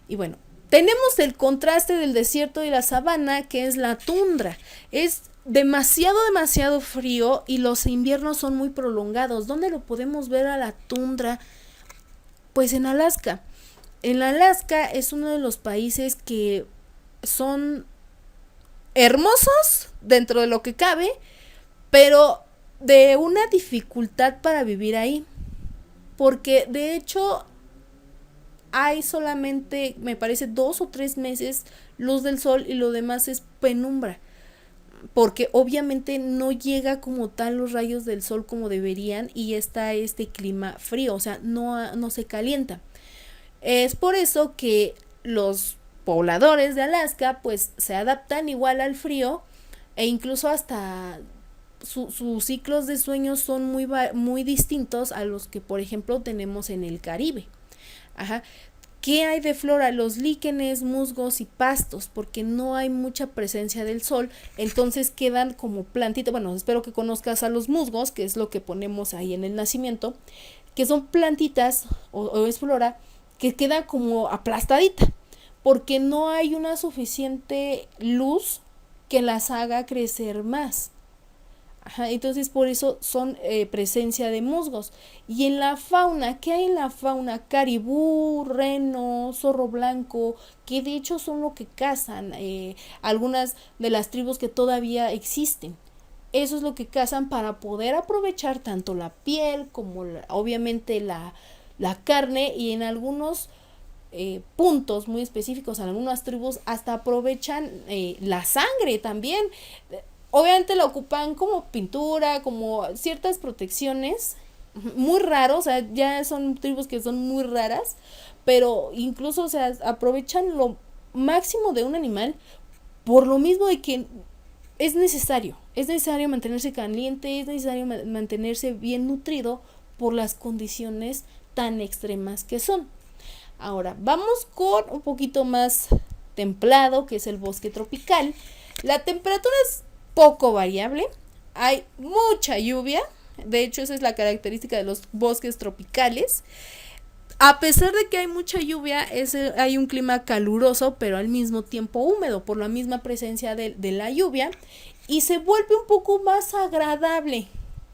Y bueno, tenemos el contraste del desierto y la sabana, que es la tundra. Es demasiado frío y los inviernos son muy prolongados. ¿Dónde lo podemos ver a la tundra? Pues en Alaska. En Alaska es uno de los países que son hermosos dentro de lo que cabe, pero de una dificultad para vivir ahí. Porque de hecho hay solamente, me parece, 2 o 3 meses luz del sol y lo demás es penumbra. Porque obviamente no llega como tal los rayos del sol como deberían y está este clima frío, o sea, no se calienta. Es por eso que los pobladores de Alaska pues se adaptan igual al frío e incluso hasta sus ciclos de sueño son muy distintos a los que por ejemplo tenemos en el Caribe. Ajá. ¿Qué hay de flora? Los líquenes, musgos y pastos, porque no hay mucha presencia del sol, entonces quedan como plantitas. Bueno, espero que conozcas a los musgos, que es lo que ponemos ahí en el nacimiento, que son plantitas o es flora que queda como aplastadita, porque no hay una suficiente luz que las haga crecer más. Ajá, entonces por eso son presencia de musgos. Y en la fauna, ¿qué hay en la fauna? Caribú, reno, zorro blanco, que de hecho son lo que cazan algunas de las tribus que todavía existen. Eso es lo que cazan para poder aprovechar tanto la piel como obviamente la carne, y en algunos puntos muy específicos, en algunas tribus hasta aprovechan la sangre también. Obviamente la ocupan como pintura, como ciertas protecciones, muy raros, o sea, ya son tribus que son muy raras, pero incluso, o sea, aprovechan lo máximo de un animal por lo mismo de que es necesario mantenerse caliente, es necesario mantenerse bien nutrido por las condiciones tan extremas que son. Ahora, vamos con un poquito más templado, que es el bosque tropical. La temperatura es poco variable, hay mucha lluvia, de hecho esa es la característica de los bosques tropicales. A pesar de que hay mucha lluvia, hay un clima caluroso, pero al mismo tiempo húmedo, por la misma presencia de la lluvia, y se vuelve un poco más agradable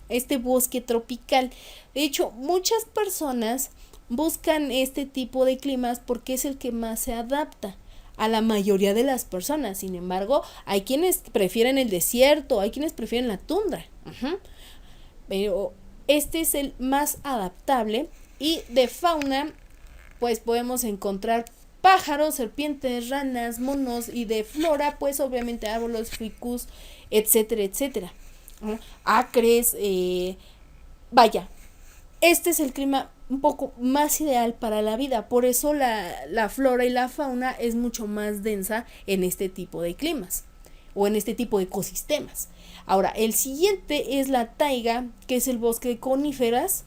este bosque tropical. De hecho, muchas personas buscan este tipo de climas porque es el que más se adapta a la mayoría de las personas. Sin embargo, hay quienes prefieren el desierto, hay quienes prefieren la tundra. Pero este es el más adaptable. Y de fauna, pues podemos encontrar pájaros, serpientes, ranas, monos, y de flora, pues obviamente árboles, ficus, etcétera, etcétera. Acres, vaya, este es el clima un poco más ideal para la vida, por eso la flora y la fauna es mucho más densa en este tipo de climas o en este tipo de ecosistemas. Ahora, el siguiente es la taiga, que es el bosque de coníferas,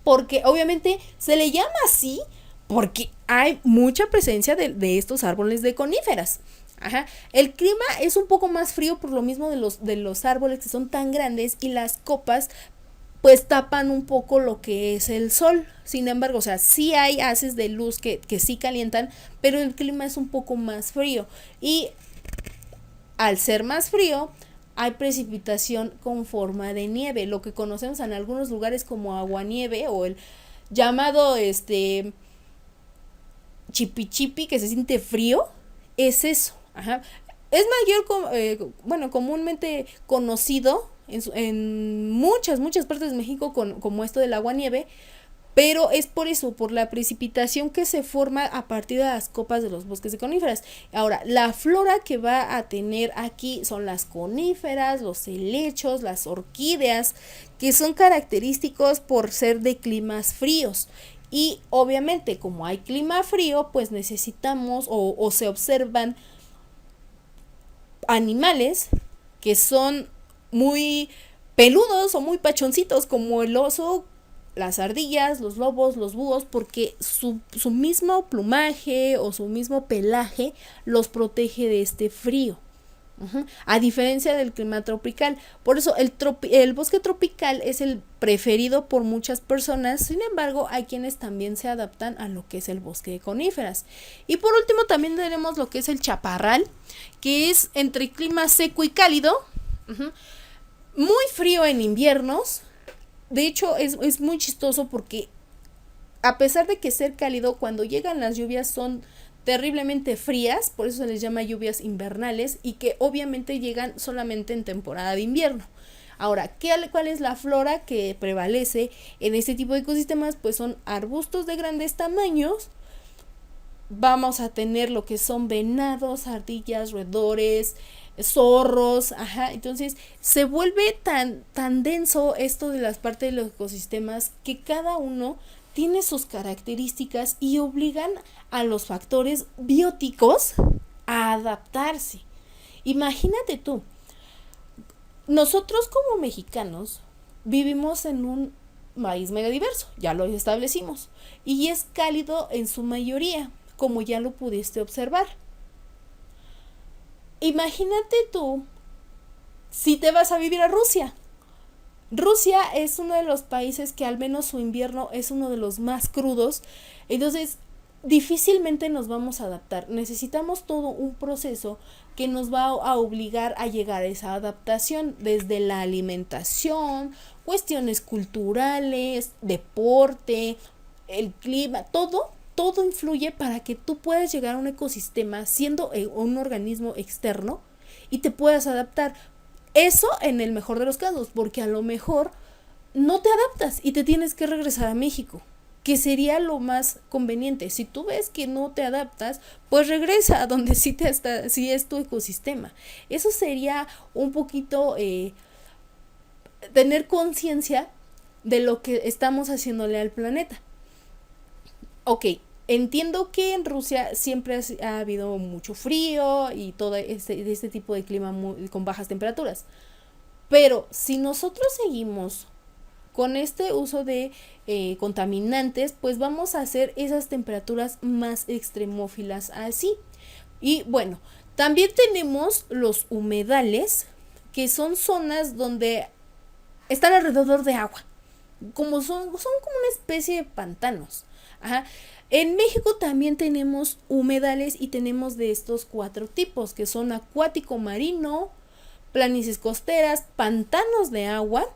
porque obviamente se le llama así porque hay mucha presencia de estos árboles de coníferas. Ajá. El clima es un poco más frío por lo mismo de los árboles que son tan grandes y las copas pues tapan un poco lo que es el sol. Sin embargo, o sea, sí hay haces de luz que sí calientan, pero el clima es un poco más frío. Y al ser más frío, hay precipitación con forma de nieve, lo que conocemos en algunos lugares como aguanieve o el llamado chipi, que se siente frío, es eso. Ajá. Es comúnmente conocido en muchas partes de México como esto del agua nieve, pero es por eso, por la precipitación que se forma a partir de las copas de los bosques de coníferas. Ahora, la flora que va a tener aquí son las coníferas, los helechos, las orquídeas, que son característicos por ser de climas fríos. Y obviamente, como hay clima frío, pues necesitamos o se observan animales que son muy peludos o muy pachoncitos, como el oso, las ardillas, los lobos, los búhos, porque su mismo plumaje o su mismo pelaje los protege de este frío. A diferencia del clima tropical. Por eso el bosque tropical es el preferido por muchas personas. Sin embargo, hay quienes también se adaptan a lo que es el bosque de coníferas. Y por último también tenemos lo que es el chaparral, que es entre clima seco y cálido, muy frío en inviernos. De hecho, es muy chistoso porque a pesar de que ser cálido, cuando llegan las lluvias son terriblemente frías, por eso se les llama lluvias invernales, y que obviamente llegan solamente en temporada de invierno. Ahora, ¿cuál es la flora que prevalece en este tipo de ecosistemas? Pues son arbustos de grandes tamaños. Vamos a tener lo que son venados, ardillas, roedores, zorros, entonces se vuelve tan denso esto de las partes de los ecosistemas que cada uno tiene sus características y obligan a los factores bióticos a adaptarse. Imagínate tú, nosotros como mexicanos vivimos en un país megadiverso, ya lo establecimos, y es cálido en su mayoría, como ya lo pudiste observar. Imagínate tú si te vas a vivir a Rusia. Rusia es uno de los países que al menos su invierno es uno de los más crudos, entonces difícilmente nos vamos a adaptar. Necesitamos todo un proceso que nos va a obligar a llegar a esa adaptación, desde la alimentación, cuestiones culturales, deporte, el clima, todo influye para que tú puedas llegar a un ecosistema siendo un organismo externo y te puedas adaptar. Eso en el mejor de los casos, porque a lo mejor no te adaptas y te tienes que regresar a México, que sería lo más conveniente. Si tú ves que no te adaptas, pues regresa a donde sí es tu ecosistema. Eso sería un poquito tener conciencia de lo que estamos haciéndole al planeta. Ok, entiendo que en Rusia siempre ha habido mucho frío y todo este tipo de clima con bajas temperaturas. Pero si nosotros seguimos con este uso de contaminantes, pues vamos a hacer esas temperaturas más extremófilas así. Y bueno, también tenemos los humedales, que son zonas donde están alrededor de agua. Son como una especie de pantanos. En México también tenemos humedales y tenemos de estos 4 tipos, que son acuático marino, planicies costeras, pantanos de agua,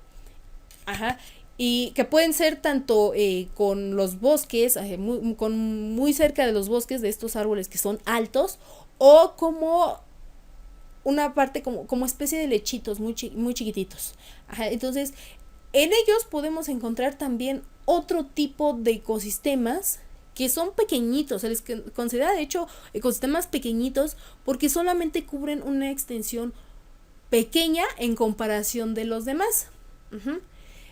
y que pueden ser tanto con los bosques, muy cerca de los bosques de estos árboles que son altos, o como una parte como especie de lechitos muy chiquititos. Entonces, en ellos podemos encontrar también otro tipo de ecosistemas que son pequeñitos, se les considera de hecho ecosistemas pequeñitos porque solamente cubren una extensión pequeña en comparación de los demás.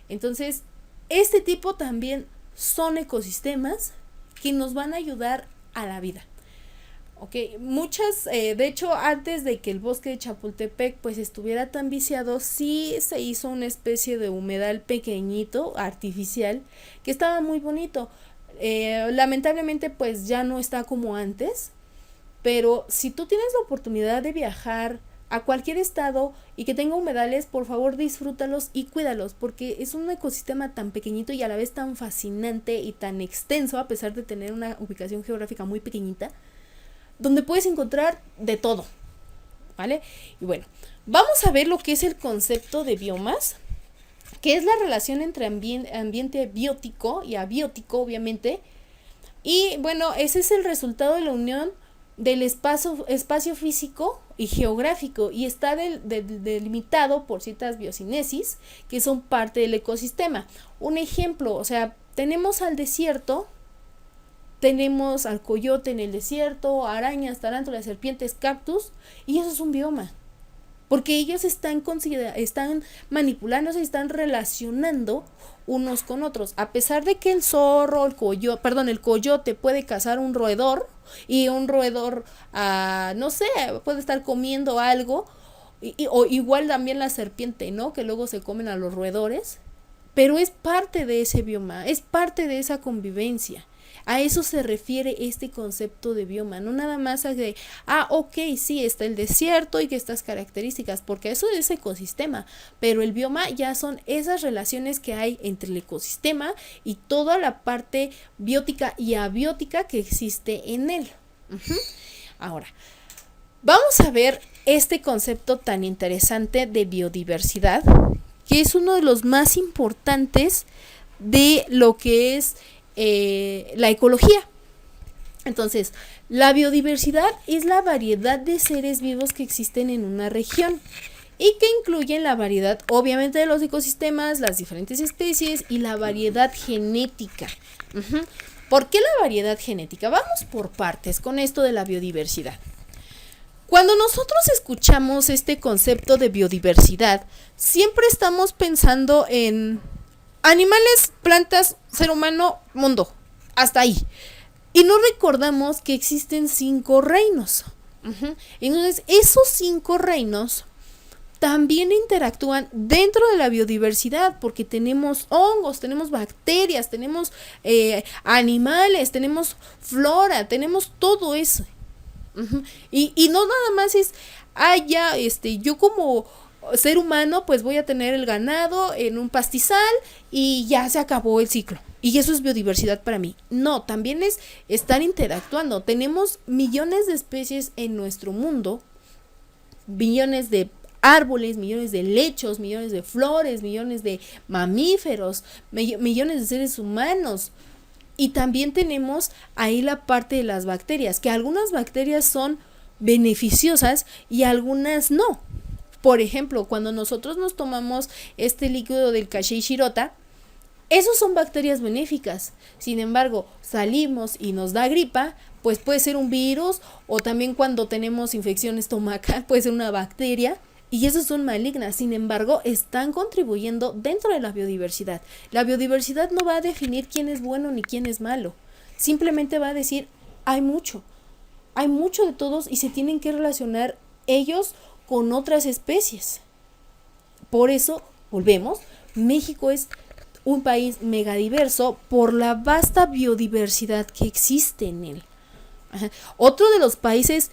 Entonces, este tipo también son ecosistemas que nos van a ayudar a la vida. De hecho, antes de que el bosque de Chapultepec pues estuviera tan viciado, sí se hizo una especie de humedal pequeñito, artificial, que estaba muy bonito. Lamentablemente pues ya no está como antes, pero si tú tienes la oportunidad de viajar a cualquier estado y que tenga humedales, por favor disfrútalos y cuídalos, porque es un ecosistema tan pequeñito y a la vez tan fascinante y tan extenso, a pesar de tener una ubicación geográfica muy pequeñita, donde puedes encontrar de todo, ¿vale? Y bueno, vamos a ver lo que es el concepto de biomas, que es la relación entre ambiente biótico y abiótico, obviamente. Y bueno, ese es el resultado de la unión del espacio físico y geográfico, y está delimitado por ciertas biocinesis que son parte del ecosistema. Un ejemplo, o sea, tenemos al desierto, tenemos al coyote en el desierto, arañas, tarántulas, serpientes, cactus, y eso es un bioma. Porque ellos están manipulándose, están relacionando unos con otros. A pesar de que el zorro, el coyote puede cazar un roedor, y un roedor, no sé, puede estar comiendo algo, o igual también la serpiente, ¿no? Que luego se comen a los roedores, pero es parte de ese bioma, es parte de esa convivencia. A eso se refiere este concepto de bioma, no nada más a de, ok, sí, está el desierto y que estas características, porque eso es ecosistema, pero el bioma ya son esas relaciones que hay entre el ecosistema y toda la parte biótica y abiótica que existe en él. Ahora, vamos a ver este concepto tan interesante de biodiversidad, que es uno de los más importantes de lo que es la ecología. Entonces, la biodiversidad es la variedad de seres vivos que existen en una región y que incluyen la variedad, obviamente, de los ecosistemas, las diferentes especies y la variedad genética. ¿Por qué la variedad genética? Vamos por partes con esto de la biodiversidad. Cuando nosotros escuchamos este concepto de biodiversidad, siempre estamos pensando en animales, plantas, ser humano, mundo. Hasta ahí. Y no recordamos que existen 5 reinos. Entonces, esos 5 reinos también interactúan dentro de la biodiversidad, porque tenemos hongos, tenemos bacterias, tenemos animales, tenemos flora, tenemos todo eso. Y no nada más es, yo como ser humano pues voy a tener el ganado en un pastizal y ya se acabó el ciclo y eso es biodiversidad para mí. No, también es estar interactuando. Tenemos millones de especies en nuestro mundo, millones de árboles, millones de lechos, millones de flores, millones de mamíferos, millones de seres humanos. Y también tenemos ahí la parte de las bacterias, que algunas bacterias son beneficiosas y algunas no. Por ejemplo, cuando nosotros nos tomamos este líquido del Kashei Shirota, esos son bacterias benéficas. Sin embargo, salimos y nos da gripa, pues puede ser un virus, o también cuando tenemos infección estomacal puede ser una bacteria, y esas son malignas. Sin embargo, están contribuyendo dentro de la biodiversidad. La biodiversidad no va a definir quién es bueno ni quién es malo. Simplemente va a decir, hay mucho de todos y se tienen que relacionar ellos con otras especies. Por eso, volvemos, México es un país megadiverso por la vasta biodiversidad que existe en él. Otro de los países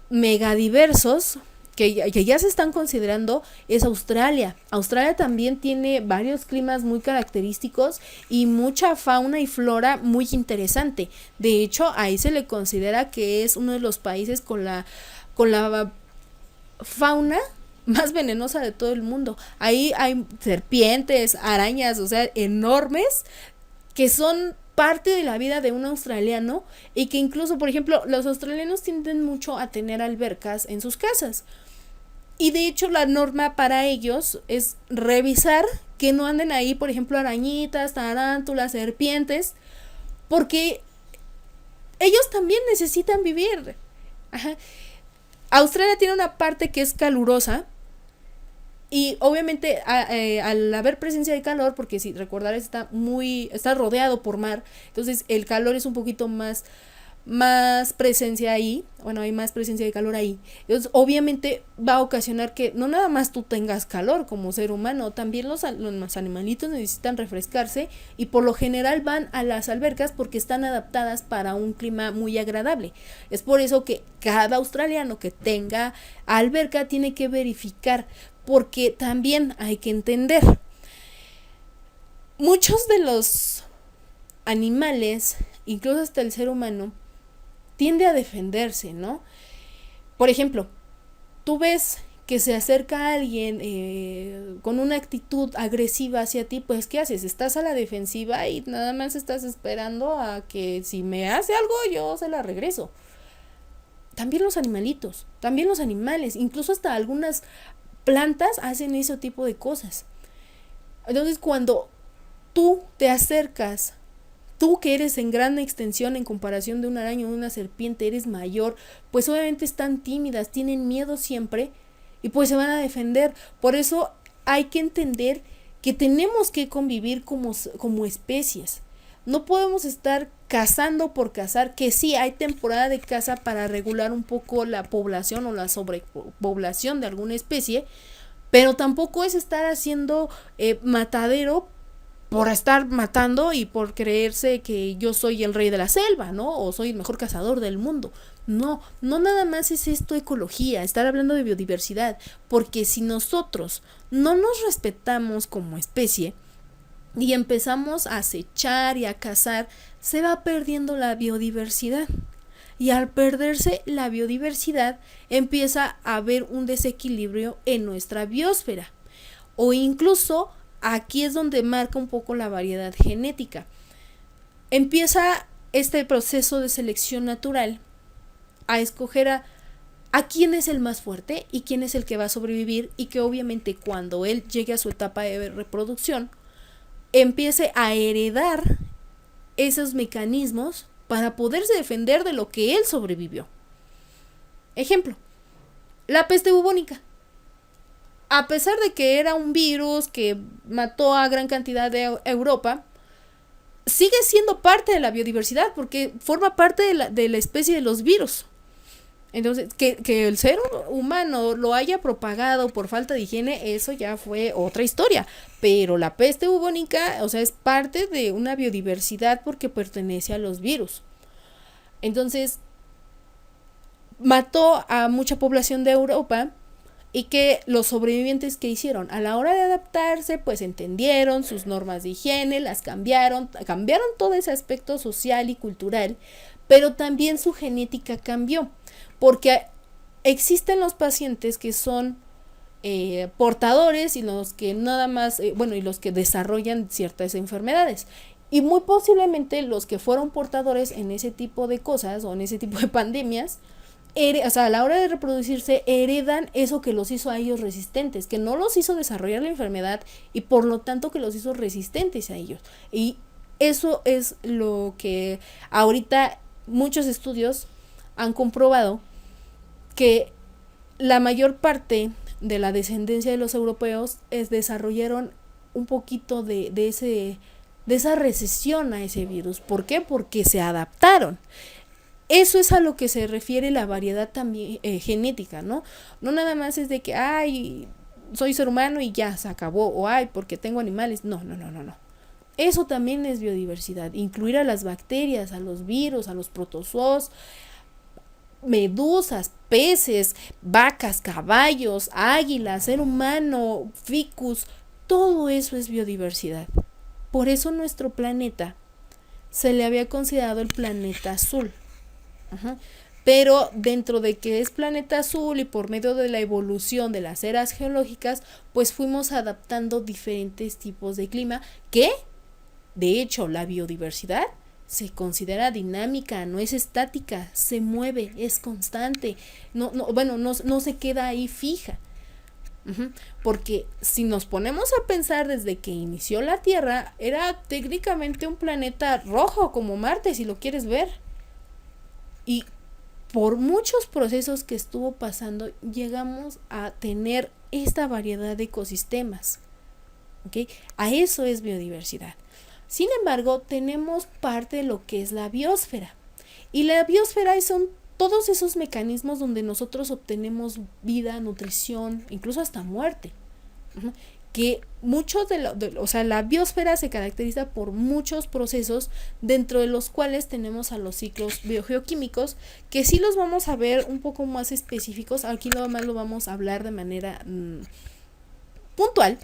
megadiversos que ya se están considerando es Australia. Australia también tiene varios climas muy característicos y mucha fauna y flora muy interesante. De hecho, ahí se le considera que es uno de los países con la fauna más venenosa de todo el mundo. Ahí hay serpientes, arañas, o sea, enormes, que son parte de la vida de un australiano, y que incluso, por ejemplo, los australianos tienden mucho a tener albercas en sus casas. Y de hecho la norma para ellos es revisar que no anden ahí, por ejemplo, arañitas, tarántulas, serpientes, porque ellos también necesitan vivir. Australia tiene una parte que es calurosa, y obviamente al haber presencia de calor, porque si recordar está rodeado por mar, entonces el calor es un poquito más presencia ahí, bueno, hay más presencia de calor ahí. Entonces obviamente va a ocasionar que no nada más tú tengas calor como ser humano, también los animalitos necesitan refrescarse, y por lo general van a las albercas porque están adaptadas para un clima muy agradable. Es por eso que cada australiano que tenga alberca tiene que verificar, porque también hay que entender, muchos de los animales, incluso hasta el ser humano, tiende a defenderse, ¿no? Por ejemplo, tú ves que se acerca a alguien con una actitud agresiva hacia ti, pues ¿qué haces? Estás a la defensiva y nada más estás esperando a que si me hace algo yo se la regreso. También los animalitos, también los animales, incluso hasta algunas plantas hacen ese tipo de cosas. Entonces cuando tú te acercas, tú que eres en gran extensión en comparación de una araña o una serpiente, eres mayor, pues obviamente están tímidas, tienen miedo siempre y pues se van a defender. Por eso hay que entender que tenemos que convivir como especies. No podemos estar cazando por cazar, que sí hay temporada de caza para regular un poco la población o la sobrepoblación de alguna especie, pero tampoco es estar haciendo matadero por estar matando y por creerse que yo soy el rey de la selva, ¿no? O soy el mejor cazador del mundo. No nada más es esto ecología, estar hablando de biodiversidad, porque si nosotros no nos respetamos como especie y empezamos a acechar y a cazar, se va perdiendo la biodiversidad. Y al perderse la biodiversidad, empieza a haber un desequilibrio en nuestra biosfera. O incluso aquí es donde marca un poco la variedad genética. Empieza este proceso de selección natural a escoger a quién es el más fuerte y quién es el que va a sobrevivir, y que obviamente cuando él llegue a su etapa de reproducción empiece a heredar esos mecanismos para poderse defender de lo que él sobrevivió. Ejemplo, la peste bubónica. A pesar de que era un virus que mató a gran cantidad de Europa, sigue siendo parte de la biodiversidad porque forma parte de la especie de los virus. Entonces, que el ser humano lo haya propagado por falta de higiene, eso ya fue otra historia. Pero la peste bubónica, o sea, es parte de una biodiversidad porque pertenece a los virus. Entonces, mató a mucha población de Europa. Y que los sobrevivientes que hicieron a la hora de adaptarse, pues entendieron sus normas de higiene, las cambiaron todo ese aspecto social y cultural, pero también su genética cambió, porque existen los pacientes que son portadores y los que nada más, y los que desarrollan ciertas enfermedades. Y muy posiblemente los que fueron portadores en ese tipo de cosas o en ese tipo de pandemias, a la hora de reproducirse heredan eso que los hizo a ellos resistentes, que no los hizo desarrollar la enfermedad y por lo tanto que los hizo resistentes a ellos. Y eso es lo que ahorita muchos estudios han comprobado, que la mayor parte de la descendencia de los europeos desarrollaron un poquito de esa recesión a ese virus. ¿Por qué? Porque se adaptaron. Eso es a lo que se refiere la variedad también genética, ¿no? No nada más es de que, ay, soy ser humano y ya se acabó, o ay, porque tengo animales. No. Eso también es biodiversidad, incluir a las bacterias, a los virus, a los protozoos, medusas, peces, vacas, caballos, águilas, ser humano, ficus, todo eso es biodiversidad. Por eso nuestro planeta se le había considerado el planeta azul. Pero dentro de que es planeta azul y por medio de la evolución de las eras geológicas, pues fuimos adaptando diferentes tipos de clima, que de hecho la biodiversidad se considera dinámica, no es estática, se mueve, es constante, no se queda ahí fija. Porque si nos ponemos a pensar, desde que inició la Tierra era técnicamente un planeta rojo como Marte, si lo quieres ver. Y por muchos procesos que estuvo pasando, llegamos a tener esta variedad de ecosistemas. ¿Okay? A eso es biodiversidad. Sin embargo, tenemos parte de lo que es la biosfera. Y la biosfera son todos esos mecanismos donde nosotros obtenemos vida, nutrición, incluso hasta muerte. Que muchos la biosfera se caracteriza por muchos procesos, dentro de los cuales tenemos a los ciclos biogeoquímicos, que sí los vamos a ver un poco más específicos. Aquí lo vamos a hablar de manera puntual.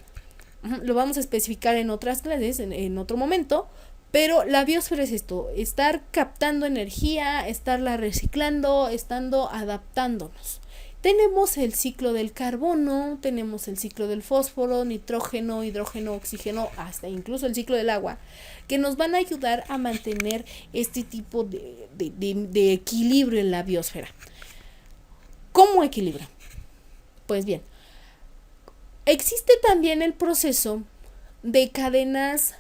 Lo vamos a especificar en otras clases, en otro momento. Pero la biosfera es esto: estar captando energía, estarla reciclando, estando adaptándonos. tenemos el ciclo del carbono, tenemos el ciclo del fósforo, nitrógeno, hidrógeno, oxígeno, hasta incluso el ciclo del agua, que nos van a ayudar a mantener este tipo de equilibrio en la biosfera. ¿Cómo equilibrio? Pues bien, existe también el proceso de cadenas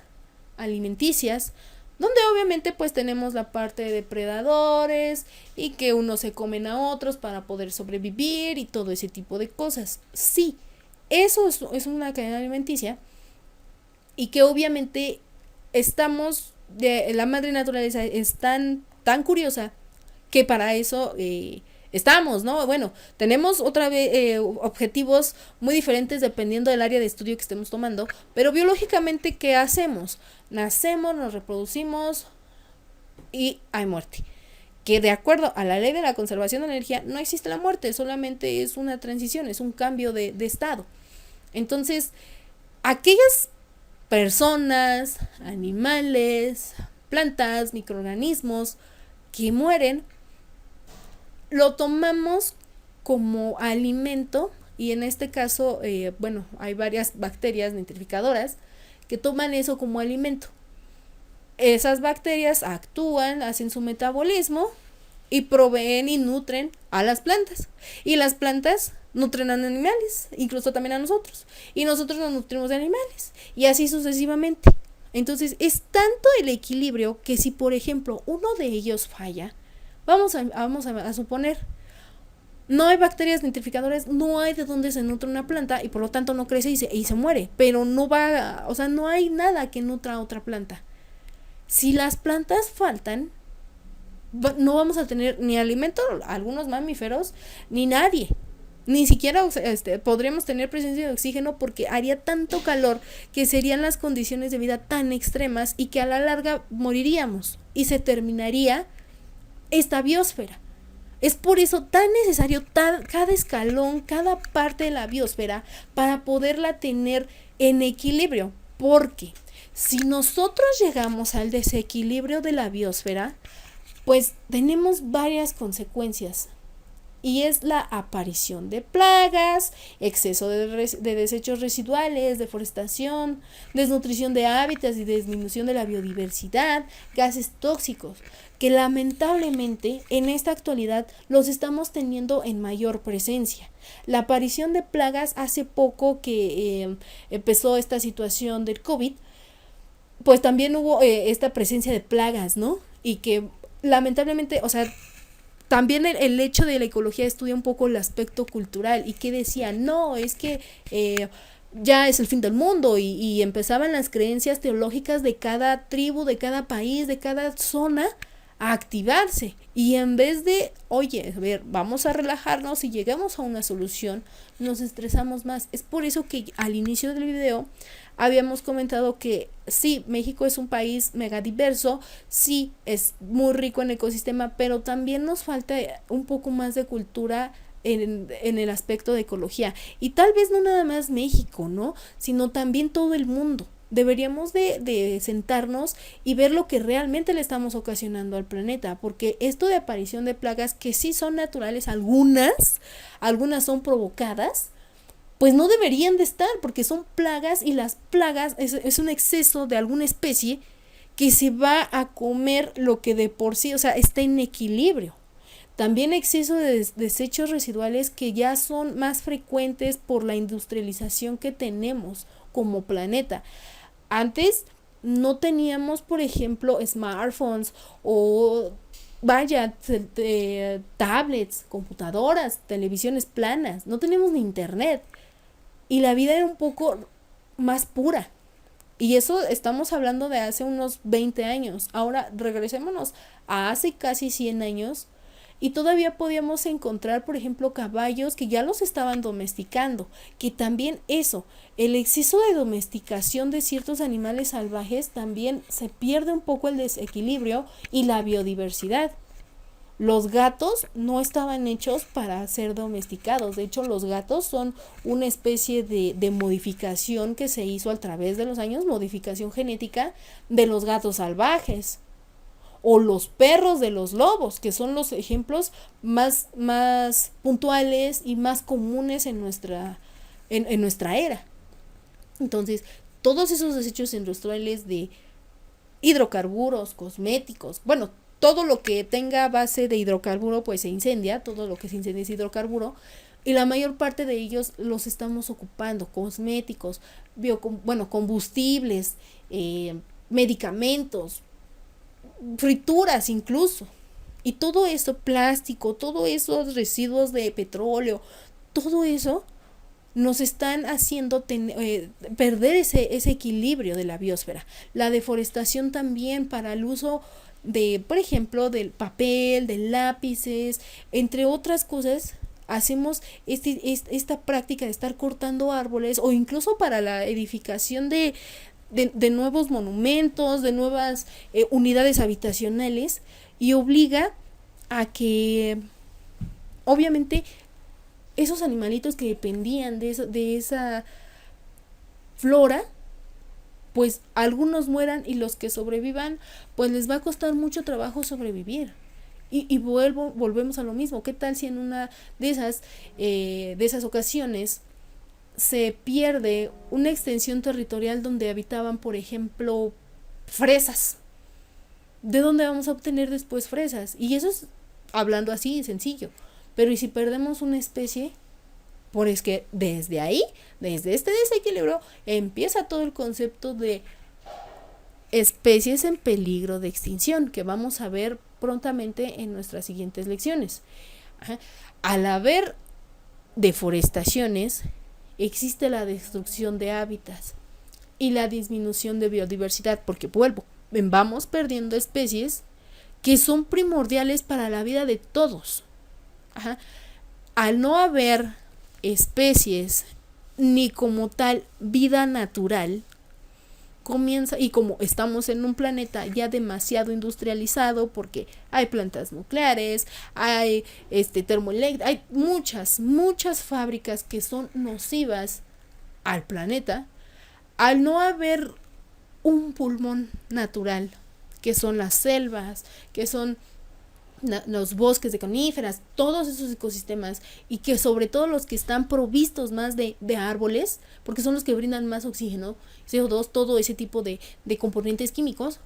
alimenticias, donde obviamente pues tenemos la parte de depredadores y que unos se comen a otros para poder sobrevivir y todo ese tipo de cosas. Sí, eso es una cadena alimenticia y que obviamente la madre naturaleza es tan curiosa que para eso estamos, ¿no? Bueno, tenemos otra vez objetivos muy diferentes dependiendo del área de estudio que estemos tomando, pero biológicamente, ¿qué hacemos? Nacemos, nos reproducimos y hay muerte. Que de acuerdo a la ley de la conservación de la energía, no existe la muerte, solamente es una transición, es un cambio de estado. Entonces, aquellas personas, animales, plantas, microorganismos que mueren, lo tomamos como alimento y en este caso, hay varias bacterias nitrificadoras que toman eso como alimento. Esas bacterias actúan, hacen su metabolismo y proveen y nutren a las plantas. Y las plantas nutren a animales, incluso también a nosotros. Y nosotros nos nutrimos de animales. Y así sucesivamente. Entonces es tanto el equilibrio que si por ejemplo uno de ellos falla, vamos a suponer, no hay bacterias nitrificadoras, no hay de dónde se nutre una planta y por lo tanto no crece y se muere, pero no hay nada que nutra a otra planta. Si las plantas faltan, no vamos a tener ni alimento a algunos mamíferos, ni nadie. Ni siquiera podríamos tener presencia de oxígeno porque haría tanto calor que serían las condiciones de vida tan extremas y que a la larga moriríamos y se terminaría esta biosfera. Es por eso tan necesario cada escalón, cada parte de la biosfera para poderla tener en equilibrio. Porque si nosotros llegamos al desequilibrio de la biosfera, pues tenemos varias consecuencias. Y es la aparición de plagas, exceso de desechos residuales, deforestación, desnutrición de hábitats y disminución de la biodiversidad, gases tóxicos, que lamentablemente en esta actualidad los estamos teniendo en mayor presencia. La aparición de plagas hace poco que empezó esta situación del COVID, pues también hubo esta presencia de plagas, ¿no? Y que lamentablemente, también el hecho de la ecología estudia un poco el aspecto cultural y que decía, no, es que ya es el fin del mundo y empezaban las creencias teológicas de cada tribu, de cada país, de cada zona a activarse y en vez de, oye, a ver, vamos a relajarnos y llegamos a una solución, nos estresamos más. Es por eso que al inicio del video habíamos comentado que sí, México es un país mega diverso, sí, es muy rico en ecosistema, pero también nos falta un poco más de cultura en el aspecto de ecología. Y tal vez no nada más México, ¿no? Sino también todo el mundo. Deberíamos de sentarnos y ver lo que realmente le estamos ocasionando al planeta, porque esto de aparición de plagas que sí son naturales, algunas son provocadas, pues no deberían de estar, porque son plagas y las plagas es un exceso de alguna especie que se va a comer lo que de por sí, está en equilibrio. También exceso de desechos residuales que ya son más frecuentes por la industrialización que tenemos como planeta. Antes no teníamos, por ejemplo, smartphones o tablets, computadoras, televisiones planas, no teníamos ni internet y la vida era un poco más pura. Y eso estamos hablando de hace unos 20 años. Ahora regresémonos a hace casi 100 años y todavía podíamos encontrar, por ejemplo, caballos que ya los estaban domesticando, que también el exceso de domesticación de ciertos animales salvajes también se pierde un poco el desequilibrio y la biodiversidad. Los gatos no estaban hechos para ser domesticados, de hecho los gatos son una especie de modificación que se hizo a través de los años, modificación genética de los gatos salvajes. o los perros de los lobos, que son los ejemplos más puntuales y más comunes en nuestra era. Entonces, todos esos desechos industriales de hidrocarburos, cosméticos, bueno, todo lo que tenga base de hidrocarburo pues se incendia, todo lo que se incendia es hidrocarburo, y la mayor parte de ellos los estamos ocupando, cosméticos, combustibles, medicamentos, frituras incluso, y todo eso, plástico, todos esos residuos de petróleo, todo eso nos están haciendo perder ese equilibrio de la biosfera. La deforestación también para el uso de, por ejemplo, del papel, de lápices, entre otras cosas, hacemos esta práctica de estar cortando árboles, o incluso para la edificación de nuevos monumentos, de nuevas unidades habitacionales, y obliga a que, obviamente, esos animalitos que dependían de esa flora, pues algunos mueran, y los que sobrevivan, pues les va a costar mucho trabajo sobrevivir. Y volvemos a lo mismo. ¿Qué tal si en una de esas ocasiones se pierde una extensión territorial donde habitaban, por ejemplo, fresas? ¿De dónde vamos a obtener después fresas? Y eso es hablando así, sencillo. Pero ¿y si perdemos una especie? Pues que desde ahí, desde este desequilibrio, empieza todo el concepto de especies en peligro de extinción, que vamos a ver prontamente en nuestras siguientes lecciones. Al haber deforestaciones, existe la destrucción de hábitats y la disminución de biodiversidad, porque vamos perdiendo especies que son primordiales para la vida de todos. Al no haber especies ni como tal vida natural, comienza, y como estamos en un planeta ya demasiado industrializado, porque hay plantas nucleares, hay termoeléctricas, hay muchas fábricas que son nocivas al planeta. Al no haber un pulmón natural, que son las selvas, que son los bosques de coníferas, todos esos ecosistemas, y que sobre todo los que están provistos más de árboles, porque son los que brindan más oxígeno, CO2, todo ese tipo de componentes químicos,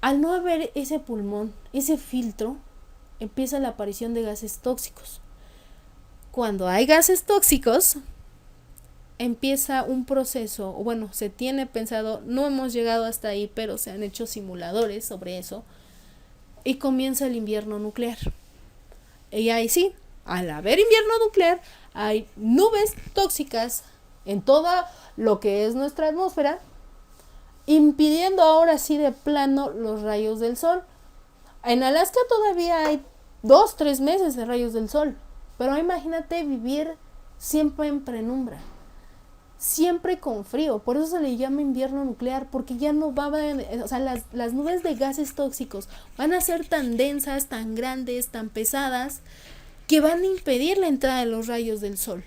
al no haber ese pulmón, ese filtro, empieza la aparición de gases tóxicos. Cuando hay gases tóxicos, empieza un proceso, o bueno, se tiene pensado, no hemos llegado hasta ahí, pero se han hecho simuladores sobre eso, y comienza el invierno nuclear. Y ahí sí, al haber invierno nuclear, hay nubes tóxicas en todo lo que es nuestra atmósfera, impidiendo ahora sí de plano los rayos del sol. En Alaska todavía hay 2-3 meses de rayos del sol, pero imagínate vivir siempre en penumbra, siempre con frío. Por eso se le llama invierno nuclear, porque ya no las nubes de gases tóxicos van a ser tan densas, tan grandes, tan pesadas, que van a impedir la entrada de los rayos del sol.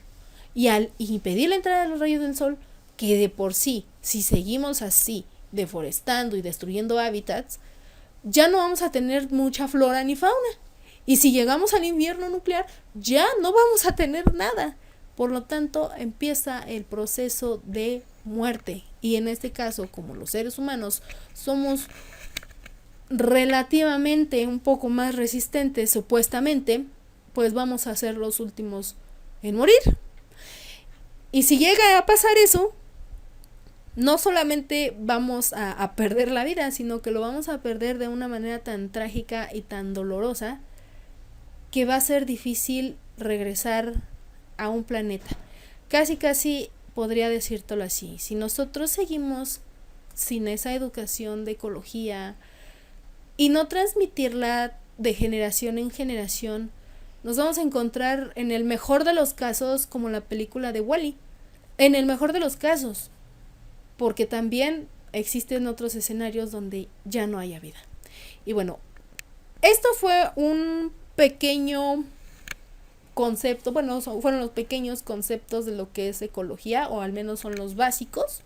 Y al impedir la entrada de los rayos del sol, que de por sí, si seguimos así, deforestando y destruyendo hábitats, ya no vamos a tener mucha flora ni fauna. Y si llegamos al invierno nuclear, ya no vamos a tener nada. Por lo tanto, empieza el proceso de muerte. Y en este caso, como los seres humanos somos relativamente un poco más resistentes, supuestamente, pues vamos a ser los últimos en morir. Y si llega a pasar eso, no solamente vamos a perder la vida, sino que lo vamos a perder de una manera tan trágica y tan dolorosa, que va a ser difícil regresar a un planeta. Casi podría decírtelo así. Si nosotros seguimos sin esa educación de ecología y no transmitirla de generación en generación, nos vamos a encontrar en el mejor de los casos como la película de Wall-E. En el mejor de los casos, porque también existen otros escenarios donde ya no haya vida. Y bueno, esto fue un pequeño concepto, fueron los pequeños conceptos de lo que es ecología, o al menos son los básicos.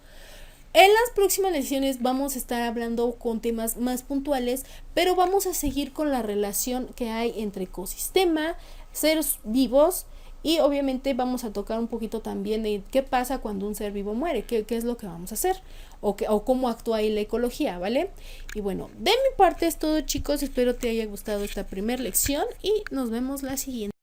En las próximas lecciones vamos a estar hablando con temas más puntuales, pero vamos a seguir con la relación que hay entre ecosistema, seres vivos, y obviamente vamos a tocar un poquito también de qué pasa cuando un ser vivo muere, qué es lo que vamos a hacer o cómo actúa ahí la ecología, ¿vale? Y bueno, de mi parte es todo, chicos, espero te haya gustado esta primera lección y nos vemos la siguiente.